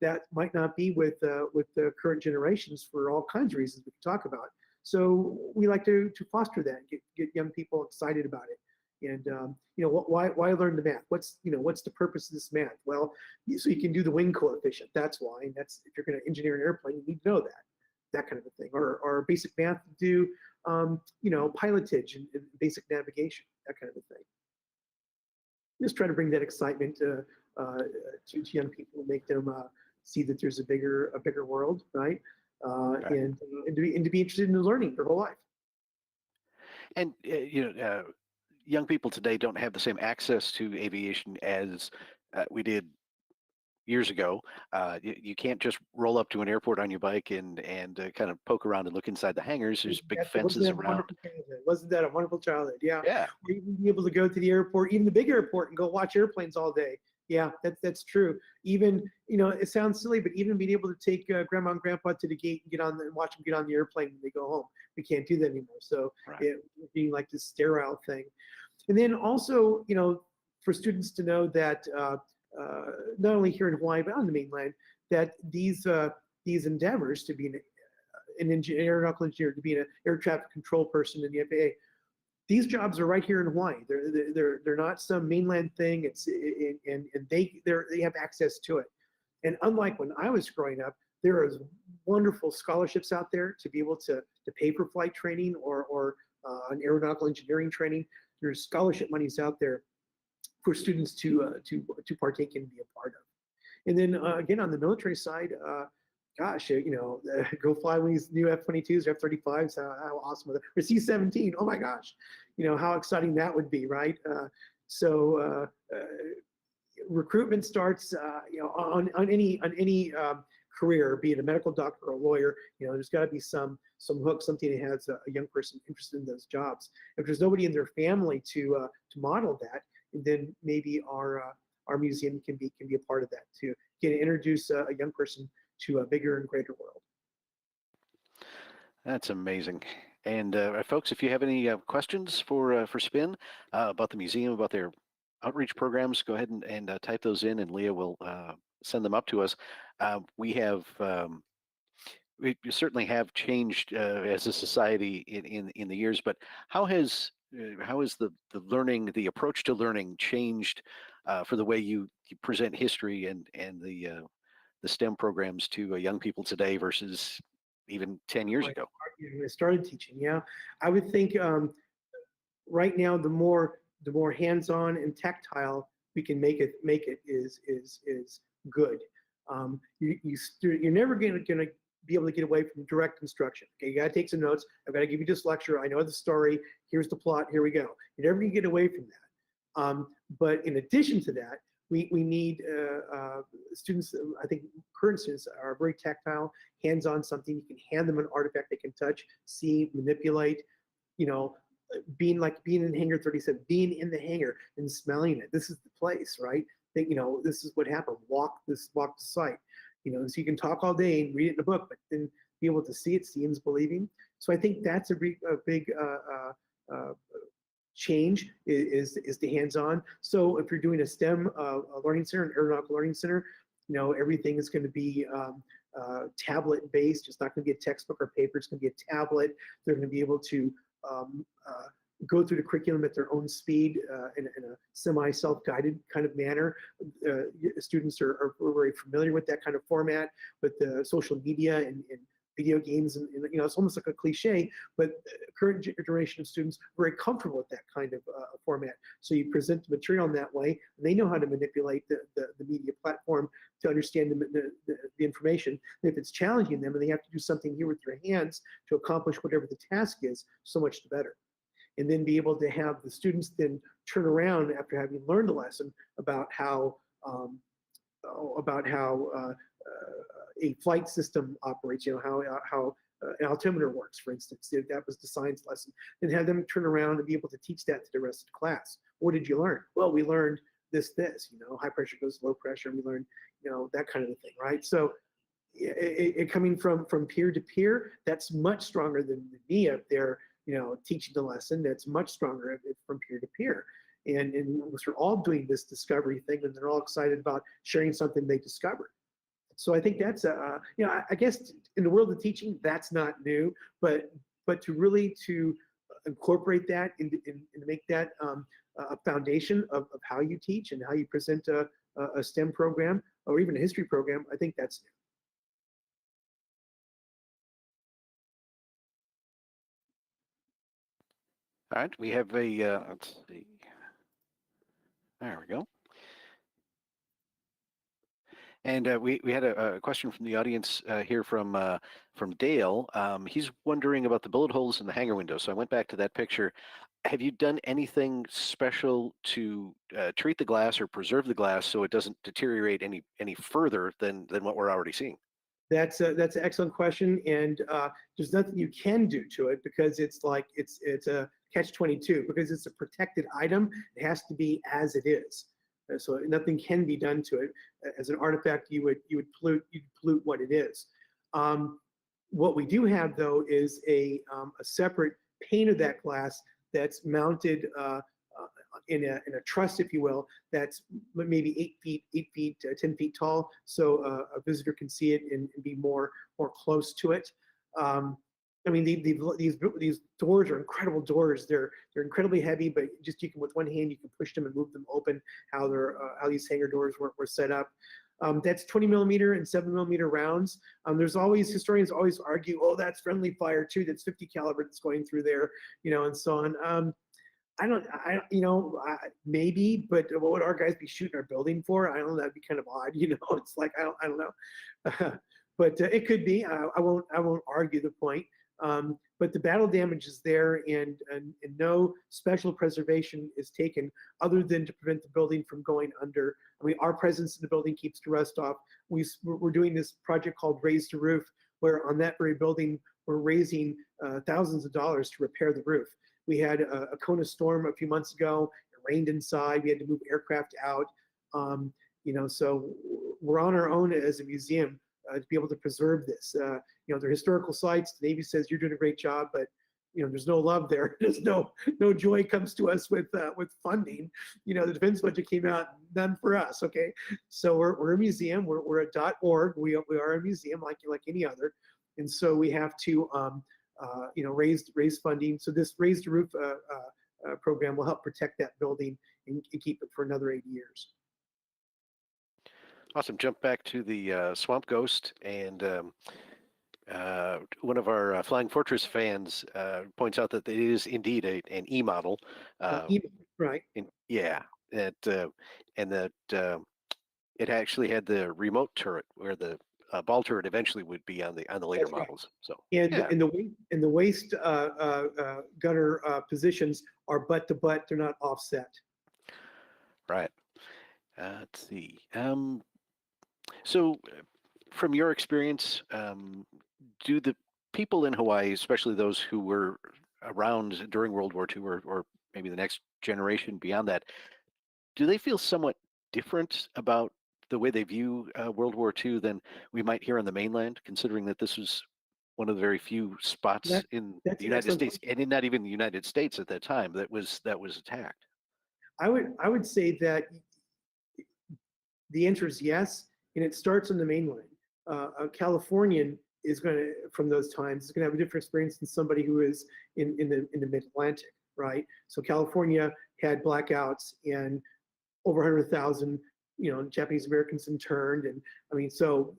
That might not be with the current generations for all kinds of reasons we can talk about. So we like to foster that, get young people excited about it. And why learn the math? What's the purpose of this math? Well, so you can do the wing coefficient. That's why. And that's, if you're going to engineer an airplane, you need to know that kind of a thing. Or basic math to do pilotage and basic navigation, that kind of a thing. Just try to bring that excitement to young people, make them see that there's a bigger world, right? And to be interested in learning their whole life. And young people today don't have the same access to aviation as we did years ago. You can't just roll up to an airport on your bike and kind of poke around and look inside the hangars. There's big fences around. Wasn't that a wonderful childhood? Yeah. Yeah. Or even be able to go to the airport, even the big airport, and go watch airplanes all day. Yeah, that's true. Even, it sounds silly, but even being able to take grandma and grandpa to the gate and watch them get on the airplane when they go home. We can't do that anymore. So it being like this sterile thing. And then also, for students to know that not only here in Hawaii, but on the mainland, that these endeavors to be an aeronautical engineer, to be an air traffic control person in the FAA, these jobs are right here in Hawaii. They're not some mainland thing. And they have access to it. And unlike when I was growing up, there is wonderful scholarships out there to be able to pay for flight training or an aeronautical engineering training. There's scholarship monies out there for students to partake in and be a part of. And then again, on the military side, gosh, go fly one of these new F-22s or F-35s. How awesome! Or C-17. Oh my gosh, how exciting that would be, right? Recruitment starts, on any career, be it a medical doctor or a lawyer. There's got to be some hook, something that has a young person interested in those jobs. If there's nobody in their family to model that, then maybe our museum can be a part of that to introduce a young person to a bigger and greater world. That's amazing. And folks, if you have any questions for Spin about the museum, about their outreach programs, go ahead and type those in, and Leah will send them up to us. We certainly have changed as a society in the years, but how has the learning, the approach to learning, changed for the way you present history and the STEM programs to young people today versus even 10 years ago? When I started teaching, yeah, I would think right now the more hands-on and tactile we can make it is good. You're never going to be able to get away from direct instruction. Okay, you got to take some notes. I've got to give you this lecture. I know the story. Here's the plot. Here we go. You're never going to get away from that. But in addition to that, we need students. I think current students are very tactile, hands-on. Something you can hand them an artifact they can touch, see, manipulate. Being in Hangar 37, being in the hangar and smelling it. This is the place, right? This is what happened. Walk the site. So you can talk all day and read it in a book, but then be able to see it. Seeing is believing. So I think that's a big change is the hands-on. So if you're doing a STEM learning center, an aeronautical learning center, everything is going to be tablet based. It's not going to be a textbook or paper. It's going to be a tablet. They're going to be able to go through the curriculum at their own speed in a semi-self-guided kind of manner. Students are very familiar with that kind of format, with the social media and video games, and it's almost like a cliche, but current generation of students are very comfortable with that kind of format. So you present the material in that way, and they know how to manipulate the media platform to understand the information. And if it's challenging them and they have to do something here with their hands to accomplish whatever the task is, so much the better. And then be able to have the students then turn around after having learned a lesson about how a flight system operates, how an altimeter works, for instance. That was the science lesson. And have them turn around and be able to teach that to the rest of the class. What did you learn? Well, we learned this, high pressure goes to low pressure. We learned, that kind of a thing, right? So it coming from peer to peer, that's much stronger than me up there, teaching the lesson. That's much stronger from peer to peer. And we're all doing this discovery thing, and they're all excited about sharing something they discovered. So I think that's I guess in the world of teaching, that's not new, but to really incorporate that and make that a foundation of how you teach and how you present a STEM program or even a history program, I think that's new. All right, we have a, let's see, there we go. And we had a question from the audience here from Dale. He's wondering about the bullet holes in the hangar window. So I went back to that picture. Have you done anything special to treat the glass or preserve the glass so it doesn't deteriorate any further than what we're already seeing? That's an excellent question, and there's nothing you can do to it because it's a catch-22 because it's a protected item. It has to be as it is. So nothing can be done to it. As an artifact, you would pollute what it is. What we do have though is a separate pane of that glass that's mounted in a truss, if you will, that's maybe 8 feet, 10 feet tall, so a visitor can see it and be more close to it. I mean, these doors are incredible doors. They're incredibly heavy, but just you can with one hand you can push them and move them open. How these hangar doors were set up. That's 20 millimeter and 7 millimeter rounds. Historians always argue, oh, that's friendly fire too. That's 50 caliber that's going through there, and so on. maybe, but what would our guys be shooting our building for? I don't know. That'd be kind of odd. It's like I don't know. But it could be. I won't argue the point. But the battle damage is there, and no special preservation is taken other than to prevent the building from going under. I mean, our presence in the building keeps the rust off. We're doing this project called Raise the Roof, where on that very building we're raising thousands of dollars to repair the roof. We had a Kona storm a few months ago. It rained inside. We had to move aircraft out. So we're on our own as a museum to be able to preserve this. They're historical sites. The Navy says you're doing a great job, but there's no love there. There's no joy comes to us with funding. The defense budget came out, none for us. Okay, so we're a museum. We're a .org. We are a museum like any other, and so we have to raise funding. So this Raise the Roof program will help protect that building and keep it for another 80 years. Awesome. Jump back to the Swamp Ghost, and one of our Flying Fortress fans points out that it is indeed an E model. Right. Yeah, and that it actually had the remote turret where the ball turret eventually would be on the later That's right. models. So And yeah. the waist gunner positions are butt to butt. They're not offset. Right. Let's see. So, from your experience, do the people in Hawaii, especially those who were around during World War II, or maybe the next generation beyond that, do they feel somewhat different about the way they view World War II than we might hear on the mainland, considering that this was one of the very few spots in the United States, and not even the United States at that time, that was attacked? I would say that the answer is yes, and it starts on the mainland. A Californian is going to, from those times, is going to have a different experience than somebody who is in the Mid-Atlantic, right? So California had blackouts and over 100,000, Japanese Americans interned, and I mean, so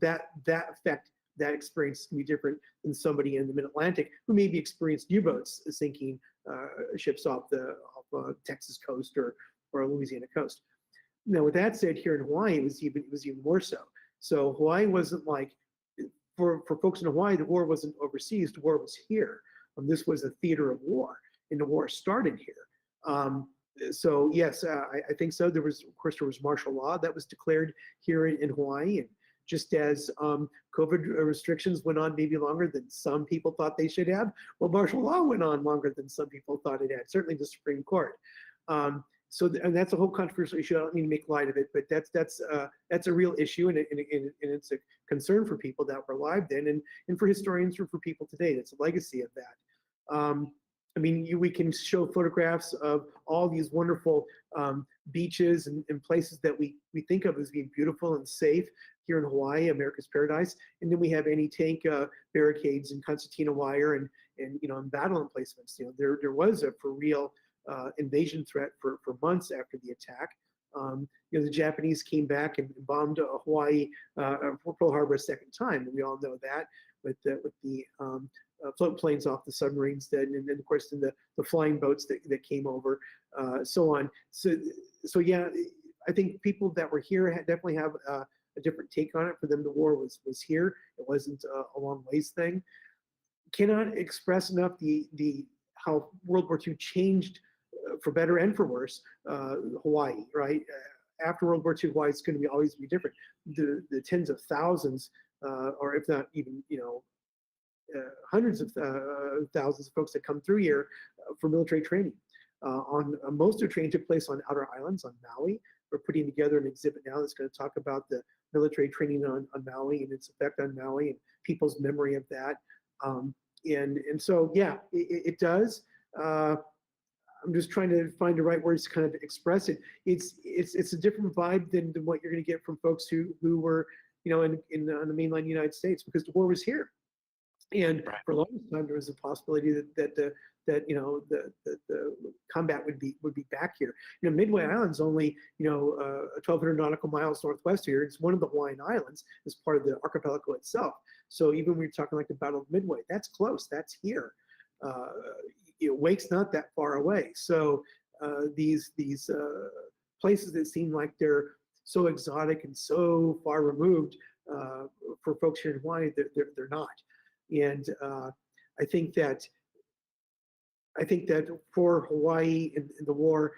that effect, that experience can be different than somebody in the Mid-Atlantic who maybe experienced U-boats sinking ships off the Texas coast or Louisiana coast. Now, with that said, here in Hawaii, it was even more so. So Hawaii wasn't like, for folks in Hawaii, the war wasn't overseas. The war was here. This was a theater of war, and the war started here. So yes, I think so. There was martial law that was declared here in Hawaii, and just as COVID restrictions went on maybe longer than some people thought they should have, well, martial law went on longer than some people thought it had. Certainly, the Supreme Court. And that's a whole controversial issue. I don't mean to make light of it, but that's a real issue, and it's a concern for people that were alive then, and for historians or for people today. That's a legacy of that. I mean, we can show photographs of all these wonderful beaches and places that we think of as being beautiful and safe here in Hawaii, America's paradise, and then we have anti-tank barricades and concertina wire and battle emplacements. There was a for real invasion threat for months after the attack. The Japanese came back and bombed Hawaii, Pearl Harbor a second time, and we all know that with the float planes off the submarines, and then of course in the flying boats that came over, so on. So yeah, I think people that were here definitely have a different take on it. For them, the war was here. It wasn't a long ways thing. Cannot express enough the how World War II changed for better and for worse Hawaii, right? After World War II, Hawaii is going to always be different. The tens of thousands, or if not even hundreds of thousands of folks that come through here for military training. Most of the training took place on outer islands on Maui. We're putting together an exhibit now that's going to talk about the military training on Maui and its effect on Maui and people's memory of that. And so yeah, it does. I'm just trying to find the right words to kind of express it. It's a different vibe than what you're going to get from folks who were on the mainland United States, because the war was here. And for a long time, there was a possibility that the combat would be back here. Midway Island's only 1,200 nautical miles northwest here. It's one of the Hawaiian Islands as part of the archipelago itself. So even when you're talking like the Battle of Midway, that's close. That's here. Wake's not that far away. So these places that seem like they're so exotic and so far removed for folks here in Hawaii, they're not. And I think that for Hawaii in the war,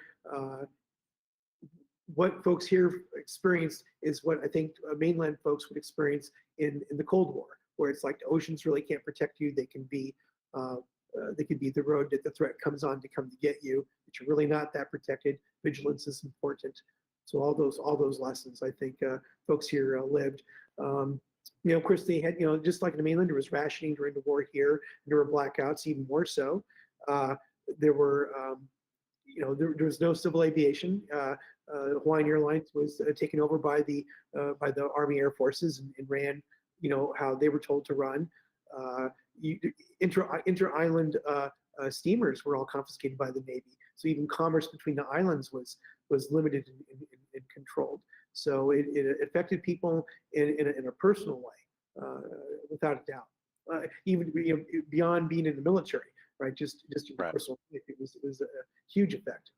what folks here experienced is what I think mainland folks would experience in the Cold War, where it's like the oceans really can't protect you. They can be the road that the threat comes on to come to get you, but you're really not that protected. Vigilance is important. So all those lessons I think folks here lived. Of course, they had, just like in the mainland, there was rationing during the war here. And there were blackouts, even more so. There were, there was no civil aviation. Hawaiian Airlines was taken over by the Army Air Forces and ran, how they were told to run. Inter-island steamers were all confiscated by the Navy. So even commerce between the islands was limited and controlled. So it affected people in a personal way, without a doubt. Even beyond being in the military, right? Just Right. personal. It was a huge effect.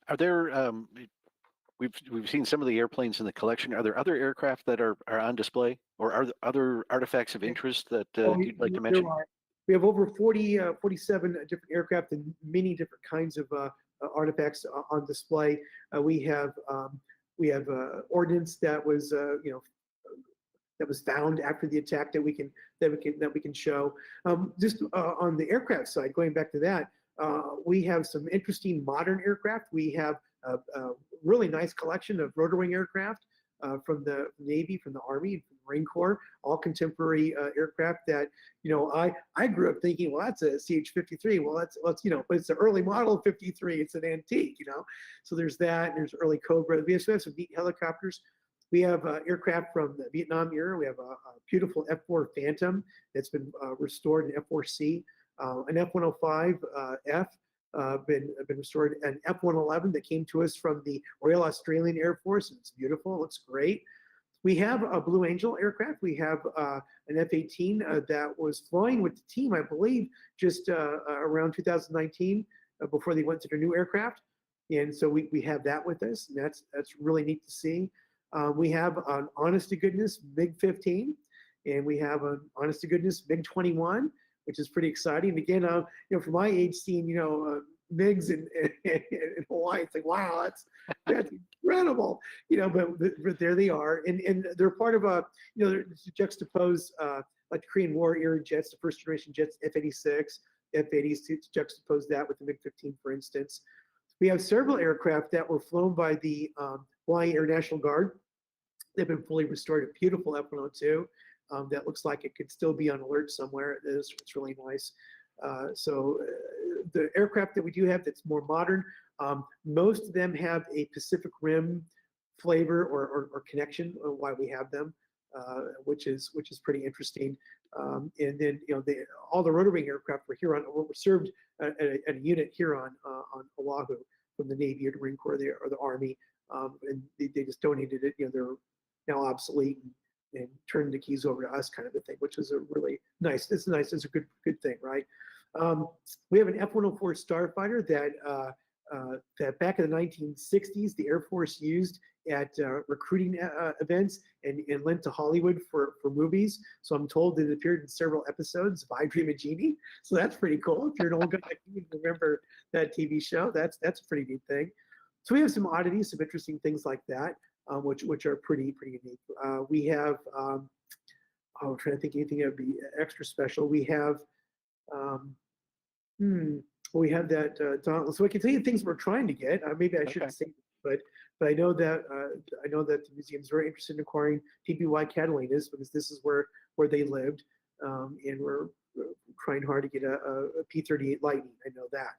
Are there we've seen some of the airplanes in the collection. Are there other aircraft that are on display, or are there other artifacts of interest that you'd like to mention? There are. We have over 47 different aircraft and many different kinds of artifacts on display. We have ordnance that was that was found after the attack that we can show. Just on the aircraft side, going back to that, we have some interesting modern aircraft. We have a really nice collection of rotor wing aircraft from the Navy, from the Army, from the Marine Corps, all contemporary aircraft that, I grew up thinking, well, that's a CH-53. Well, that's but it's an early model 53. It's an antique, So there's that. And there's early Cobra. We also have some neat helicopters. We have aircraft from the Vietnam era. We have a beautiful F-4 Phantom that's been restored in F-4C, an F-105F. Been restored, an F-111 that came to us from the Royal Australian Air Force, and it's beautiful. It looks great. We have a Blue Angel aircraft. We have an F-18 that was flying with the team, I believe, just around 2019 before they went to their new aircraft. And so we have that with us, and that's really neat to see. We have an honest to goodness MiG-15, and we have an honest to goodness MiG-21, which is pretty exciting. And again, for my age, seeing MiGs in Hawaii, it's like, wow, that's incredible. But there they are, and they're part of a juxtapose like the Korean War era jets, the first generation jets, F-86, F-80s, to juxtapose that with the MiG-15, for instance. We have several aircraft that were flown by the Hawaii Air National Guard. They've been fully restored. A beautiful F-102 that looks like it could still be on alert somewhere. It's really nice. So the aircraft that we do have that's more modern, most of them have a Pacific Rim flavor or connection of why we have them, which is pretty interesting. And then all the rotor wing aircraft were served at a unit here on Oahu from the Navy or the Marine Corps or the Army, and they just donated it. They're now obsolete and turned the keys over to us, kind of a thing, which is a really nice. It's nice. It's a good thing, right? We have an F-104 Starfighter that back in the 1960s the Air Force used at recruiting events and lent to Hollywood for movies. So I'm told that it appeared in several episodes of I Dream of Jeannie. So that's pretty cool. If you're an old guy, you remember that TV show. That's a pretty neat thing. So we have some oddities, some interesting things like that, which are pretty unique. We have, I'm trying to think anything that would be extra special. We have, we have that Dauntless. So I can tell you things we're trying to get. Maybe I shouldn't say, but I know that the museum is very interested in acquiring TBY Catalinas because this is where they lived, and we're trying hard to get a P-38 Lightning. I know that.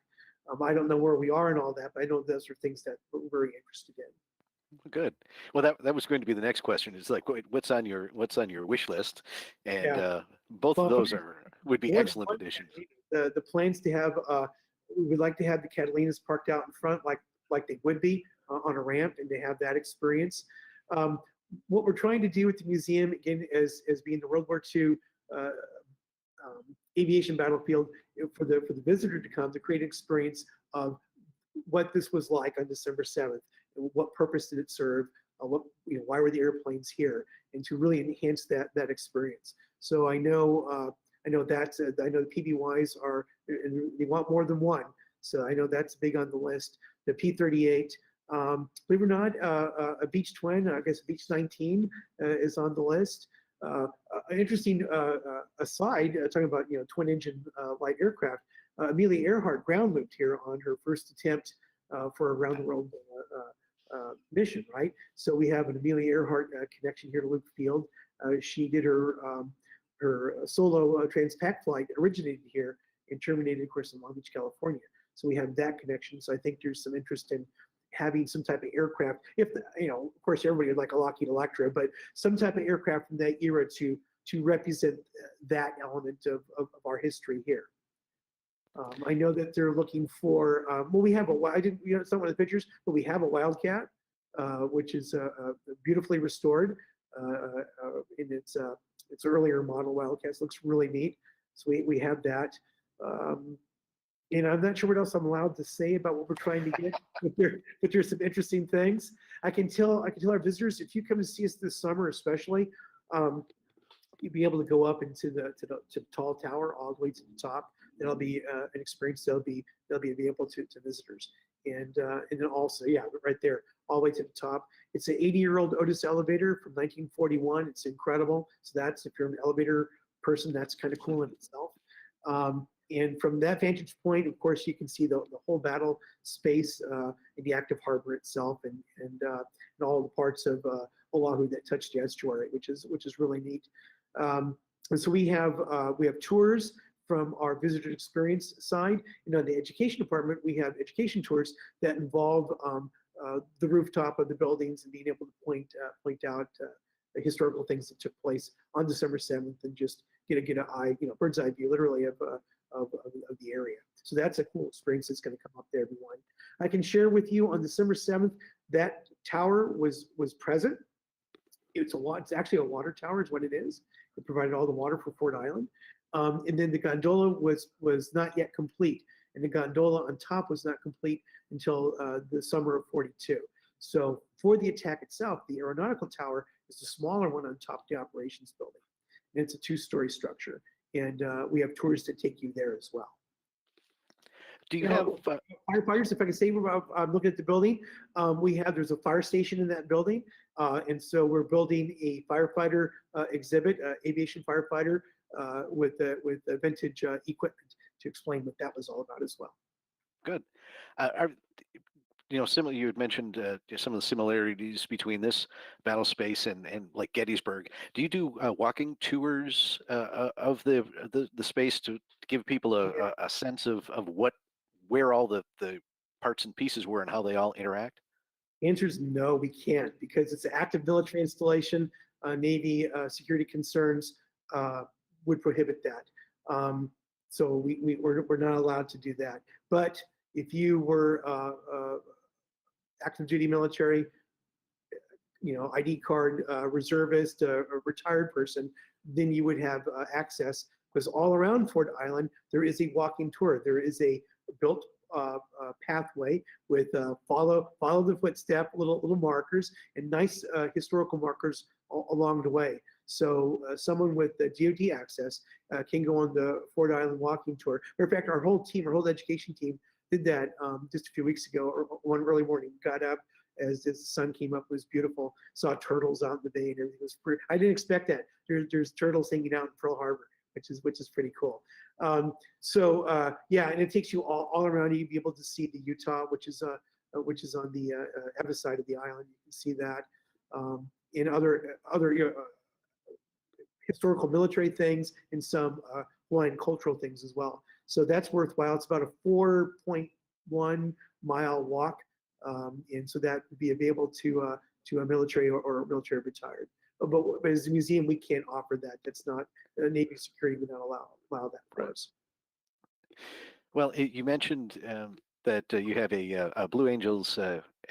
I don't know where we are and all that, but I know those are things that we're very interested in. Good. Well, that was going to be the next question. It's like, what's on your wish list? And both of those would be excellent additions. The plans to have we would like to have the Catalinas parked out in front, like they would be on a ramp, and to have that experience. What we're trying to do with the museum, again, as being the World War II aviation battlefield, for the visitor to come to create an experience of what this was like on December 7th, and what purpose did it serve, what why were the airplanes here, and to really enhance that experience. So I know that I know the PBYs are, and they want more than one. So I know that's big on the list. The P-38, believe it or not, a Beech Twin, I guess Beech 19 is on the list. An interesting aside, talking about twin engine light aircraft. Amelia Earhart ground looped here on her first attempt for a round the world mission, right? So we have an Amelia Earhart connection here to Luke Field. She did her solo transpac flight originated here and terminated, of course, in Long Beach, California. So we have that connection. So I think there's some interest in having some type of aircraft. If of course, everybody would like a Lockheed Electra, but some type of aircraft from that era to represent that element of our history here. I know that they're looking for. Well, we have I didn't. It's not one of the pictures, but we have a Wildcat, which is beautifully restored in its earlier model. Wildcats looks really neat. So we have that. And I'm not sure what else I'm allowed to say about what we're trying to get, but there's some interesting things. I can tell our visitors, if you come to see us this summer, especially, you'll be able to go up into the tall tower all the way to the top. That'll be an experience they'll be available to visitors. And then also, yeah, right there, all the way to the top. It's an 80-year-old Otis elevator from 1941. It's incredible. So that's, if you're an elevator person, that's kind of cool in itself. And from that vantage point, of course, you can see the whole battle space in the active harbor itself, and all the parts of Oahu that touch the estuary, which is really neat. And so we have tours from our visitor experience side. And on the education department, we have education tours that involve the rooftop of the buildings and being able to point out the historical things that took place on December 7th, and just get an eye, bird's eye view, literally of the area. So that's a cool experience that's going to come up there, everyone. I can share with you on December 7th, that tower was present. It's actually a water tower is what it is. It provided all the water for Fort Island. And then the gondola was not yet complete. And the gondola on top was not complete until the summer of '42. So for the attack itself, the aeronautical tower is the smaller one on top of the operations building. And it's a 2-story structure. And we have tours to take you there as well. Do you have firefighters? If I can say about looking at the building, there's a fire station in that building, and so we're building a firefighter exhibit, aviation firefighter with vintage equipment to explain what that was all about as well. Good. Similar. You had mentioned some of the similarities between this battle space and like Gettysburg. Do you do walking tours of the space to give people a sense of where all the parts and pieces were and how they all interact? The answer is no, we can't, because it's an active military installation. Navy security concerns would prohibit that. So we're not allowed to do that. But if you were active duty military, ID card, reservist, a retired person, then you would have access, because all around Fort Island, there is a walking tour. There is a built pathway with follow the footstep, little markers, and nice historical markers along the way. So someone with the DoD access can go on the Fort Island walking tour. Matter of fact, our whole education team did that just a few weeks ago, or one early morning. Got up as the sun came up. It was beautiful. Saw turtles out in the bay, and everything was pretty. I didn't expect that. There's turtles hanging out in Pearl Harbor, which is pretty cool. Yeah, and it takes you all around. You'll be able to see the Utah, which is on the other side of the island. You can see that in other historical military things, and some Hawaiian cultural things as well. So that's worthwhile. It's about a 4.1 mile walk, and so that would be available to a military or military retired. But as a museum, we can't offer that. That's not, Navy security would not allow that for us. Well, you mentioned that you have a Blue Angels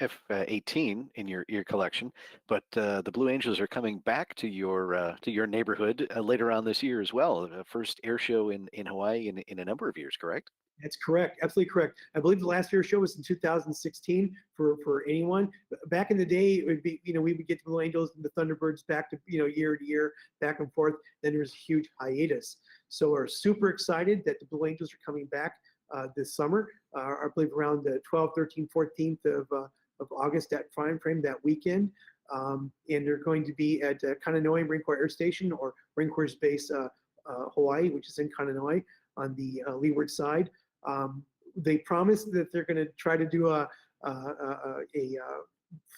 F-18 in your collection, but the Blue Angels are coming back to your neighborhood later on this year as well. The first air show in Hawaii in a number of years, correct? That's correct. Absolutely correct. I believe the last air show was in 2016 for anyone. Back in the day, it would be, we would get the Blue Angels and the Thunderbirds back to, year to year, back and forth. Then there's a huge hiatus. So we're super excited that the Blue Angels are coming back this summer. I believe around the 12th, 13th, 14th of August, that time frame, that weekend. And they're going to be at Kananoe Marine Corps Air Station, or Marine Corps Base Hawaii, which is in Kananoe on the leeward side. They promised that they're going to try to do a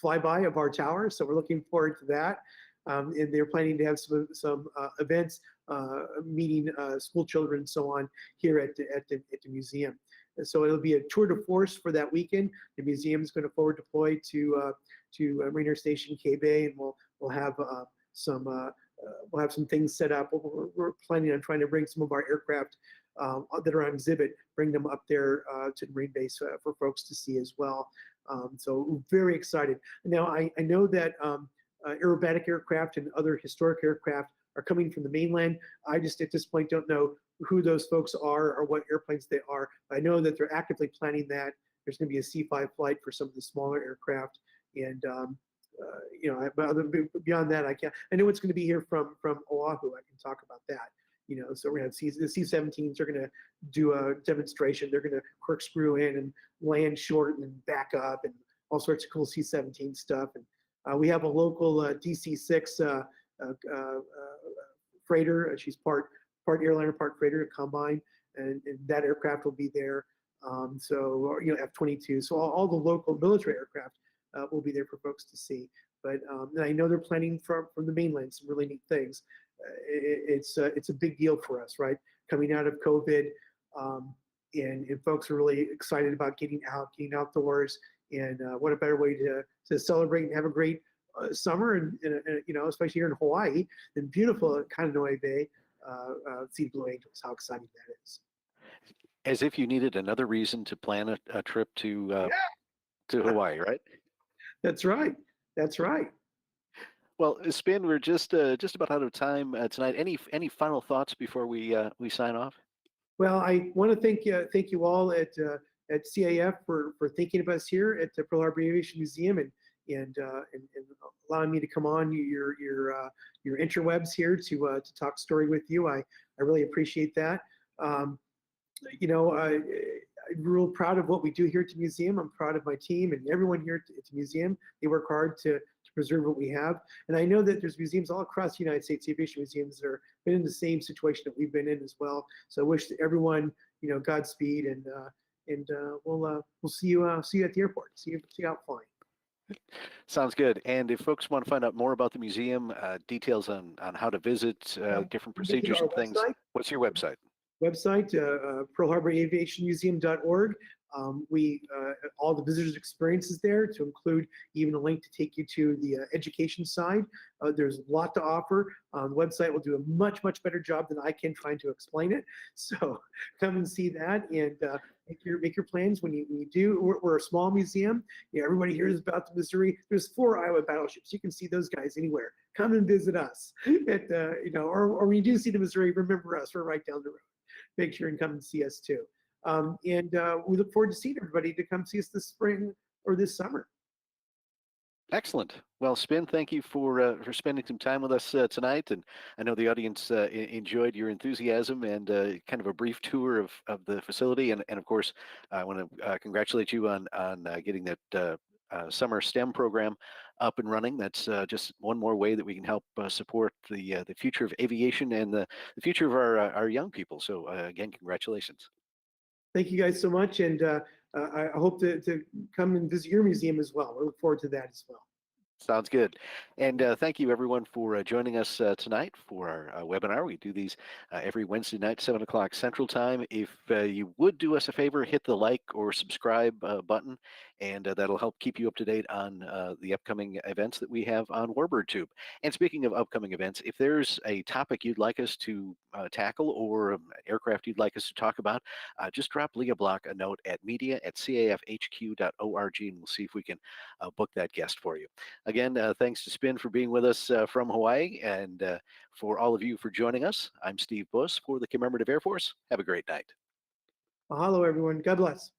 flyby of our tower, so we're looking forward to that. And they're planning to have some events, meeting school children and so on here at the museum. And so it'll be a tour de force for that weekend. The museum is going to forward deploy to Marine Air Station K Bay, and we'll have some things set up. We're planning on trying to bring some of our aircraft that are on exhibit, bring them up there to the Marine base for folks to see as well. So very excited. Now I know that aerobatic aircraft and other historic aircraft are coming from the mainland. I just at this point don't know who those folks are or what airplanes they are. I know that they're actively planning that. There's going to be a C-5 flight for some of the smaller aircraft, and but beyond that, I can't. I know it's going to be here from Oahu. I can talk about that. So we're going to have the C-17s are going to do a demonstration. They're going to corkscrew in and land short and then back up, and all sorts of cool C-17 stuff. And we have a local DC-6 freighter. She's part airliner, part freighter, combine, and that aircraft will be there. So F-22. So all the local military aircraft will be there for folks to see. But I know they're planning from the mainland some really neat things. It's a big deal for us, right? Coming out of COVID, and folks are really excited about getting outdoors. And what a better way to celebrate and have a great summer, and especially here in Hawaii, in beautiful Kananoe Bay, see Blue Angels. How exciting that is! As if you needed another reason to plan a trip to Hawaii, right? That's right. That's right. Well, Spin, we're just about out of time tonight. Any final thoughts before we sign off? Well, I want to thank you all at CAF for thinking of us here at the Pearl Harbor Aviation Museum, and allowing me to come on your interwebs here to talk story with you. I really appreciate that. I'm real proud of what we do here at the museum. I'm proud of my team and everyone here at the museum. They work hard to preserve what we have. And I know that there's museums all across the United States, aviation museums, that are been in the same situation that we've been in as well. So I wish everyone, Godspeed, and we'll see you at the airport. See you out flying. Sounds good. And if folks want to find out more about the museum, details on how to visit, different procedures and things, what's your website? Pearl Harbor Aviation Museum.org. We all the visitors' experiences there, to include even a link to take you to the education side. There's a lot to offer. The website will do a much better job than I can trying to explain it. So come and see that, and make your plans when you do. We're a small museum. Everybody hears about the Missouri. There's 4 Iowa battleships. You can see those guys anywhere. Come and visit us at or when you do see the Missouri, remember us. We're right down the road. Make sure and come and see us too. And we look forward to seeing everybody to come see us this spring or this summer. Excellent. Well, Spin, thank you for spending some time with us tonight. And I know the audience enjoyed your enthusiasm and kind of a brief tour of the facility. And of course, I want to congratulate you on getting that summer STEM program up and running. That's just one more way that we can help support the future of aviation and the future of our young people. So again, congratulations. Thank you guys so much, and I hope to come and visit your museum as well. We look forward to that as well. Sounds good. And thank you, everyone, for joining us tonight for our webinar. We do these every Wednesday night, 7 o'clock Central Time. If you would do us a favor, hit the like or subscribe button, and that'll help keep you up to date on the upcoming events that we have on Warbird Tube. And speaking of upcoming events, if there's a topic you'd like us to tackle or aircraft you'd like us to talk about, just drop Leah Block a note at media@cafhq.org, and we'll see if we can book that guest for you. Again, thanks to Spin for being with us from Hawaii, and for all of you for joining us. I'm Steve Buss for the Commemorative Air Force. Have a great night. Mahalo, everyone. God bless.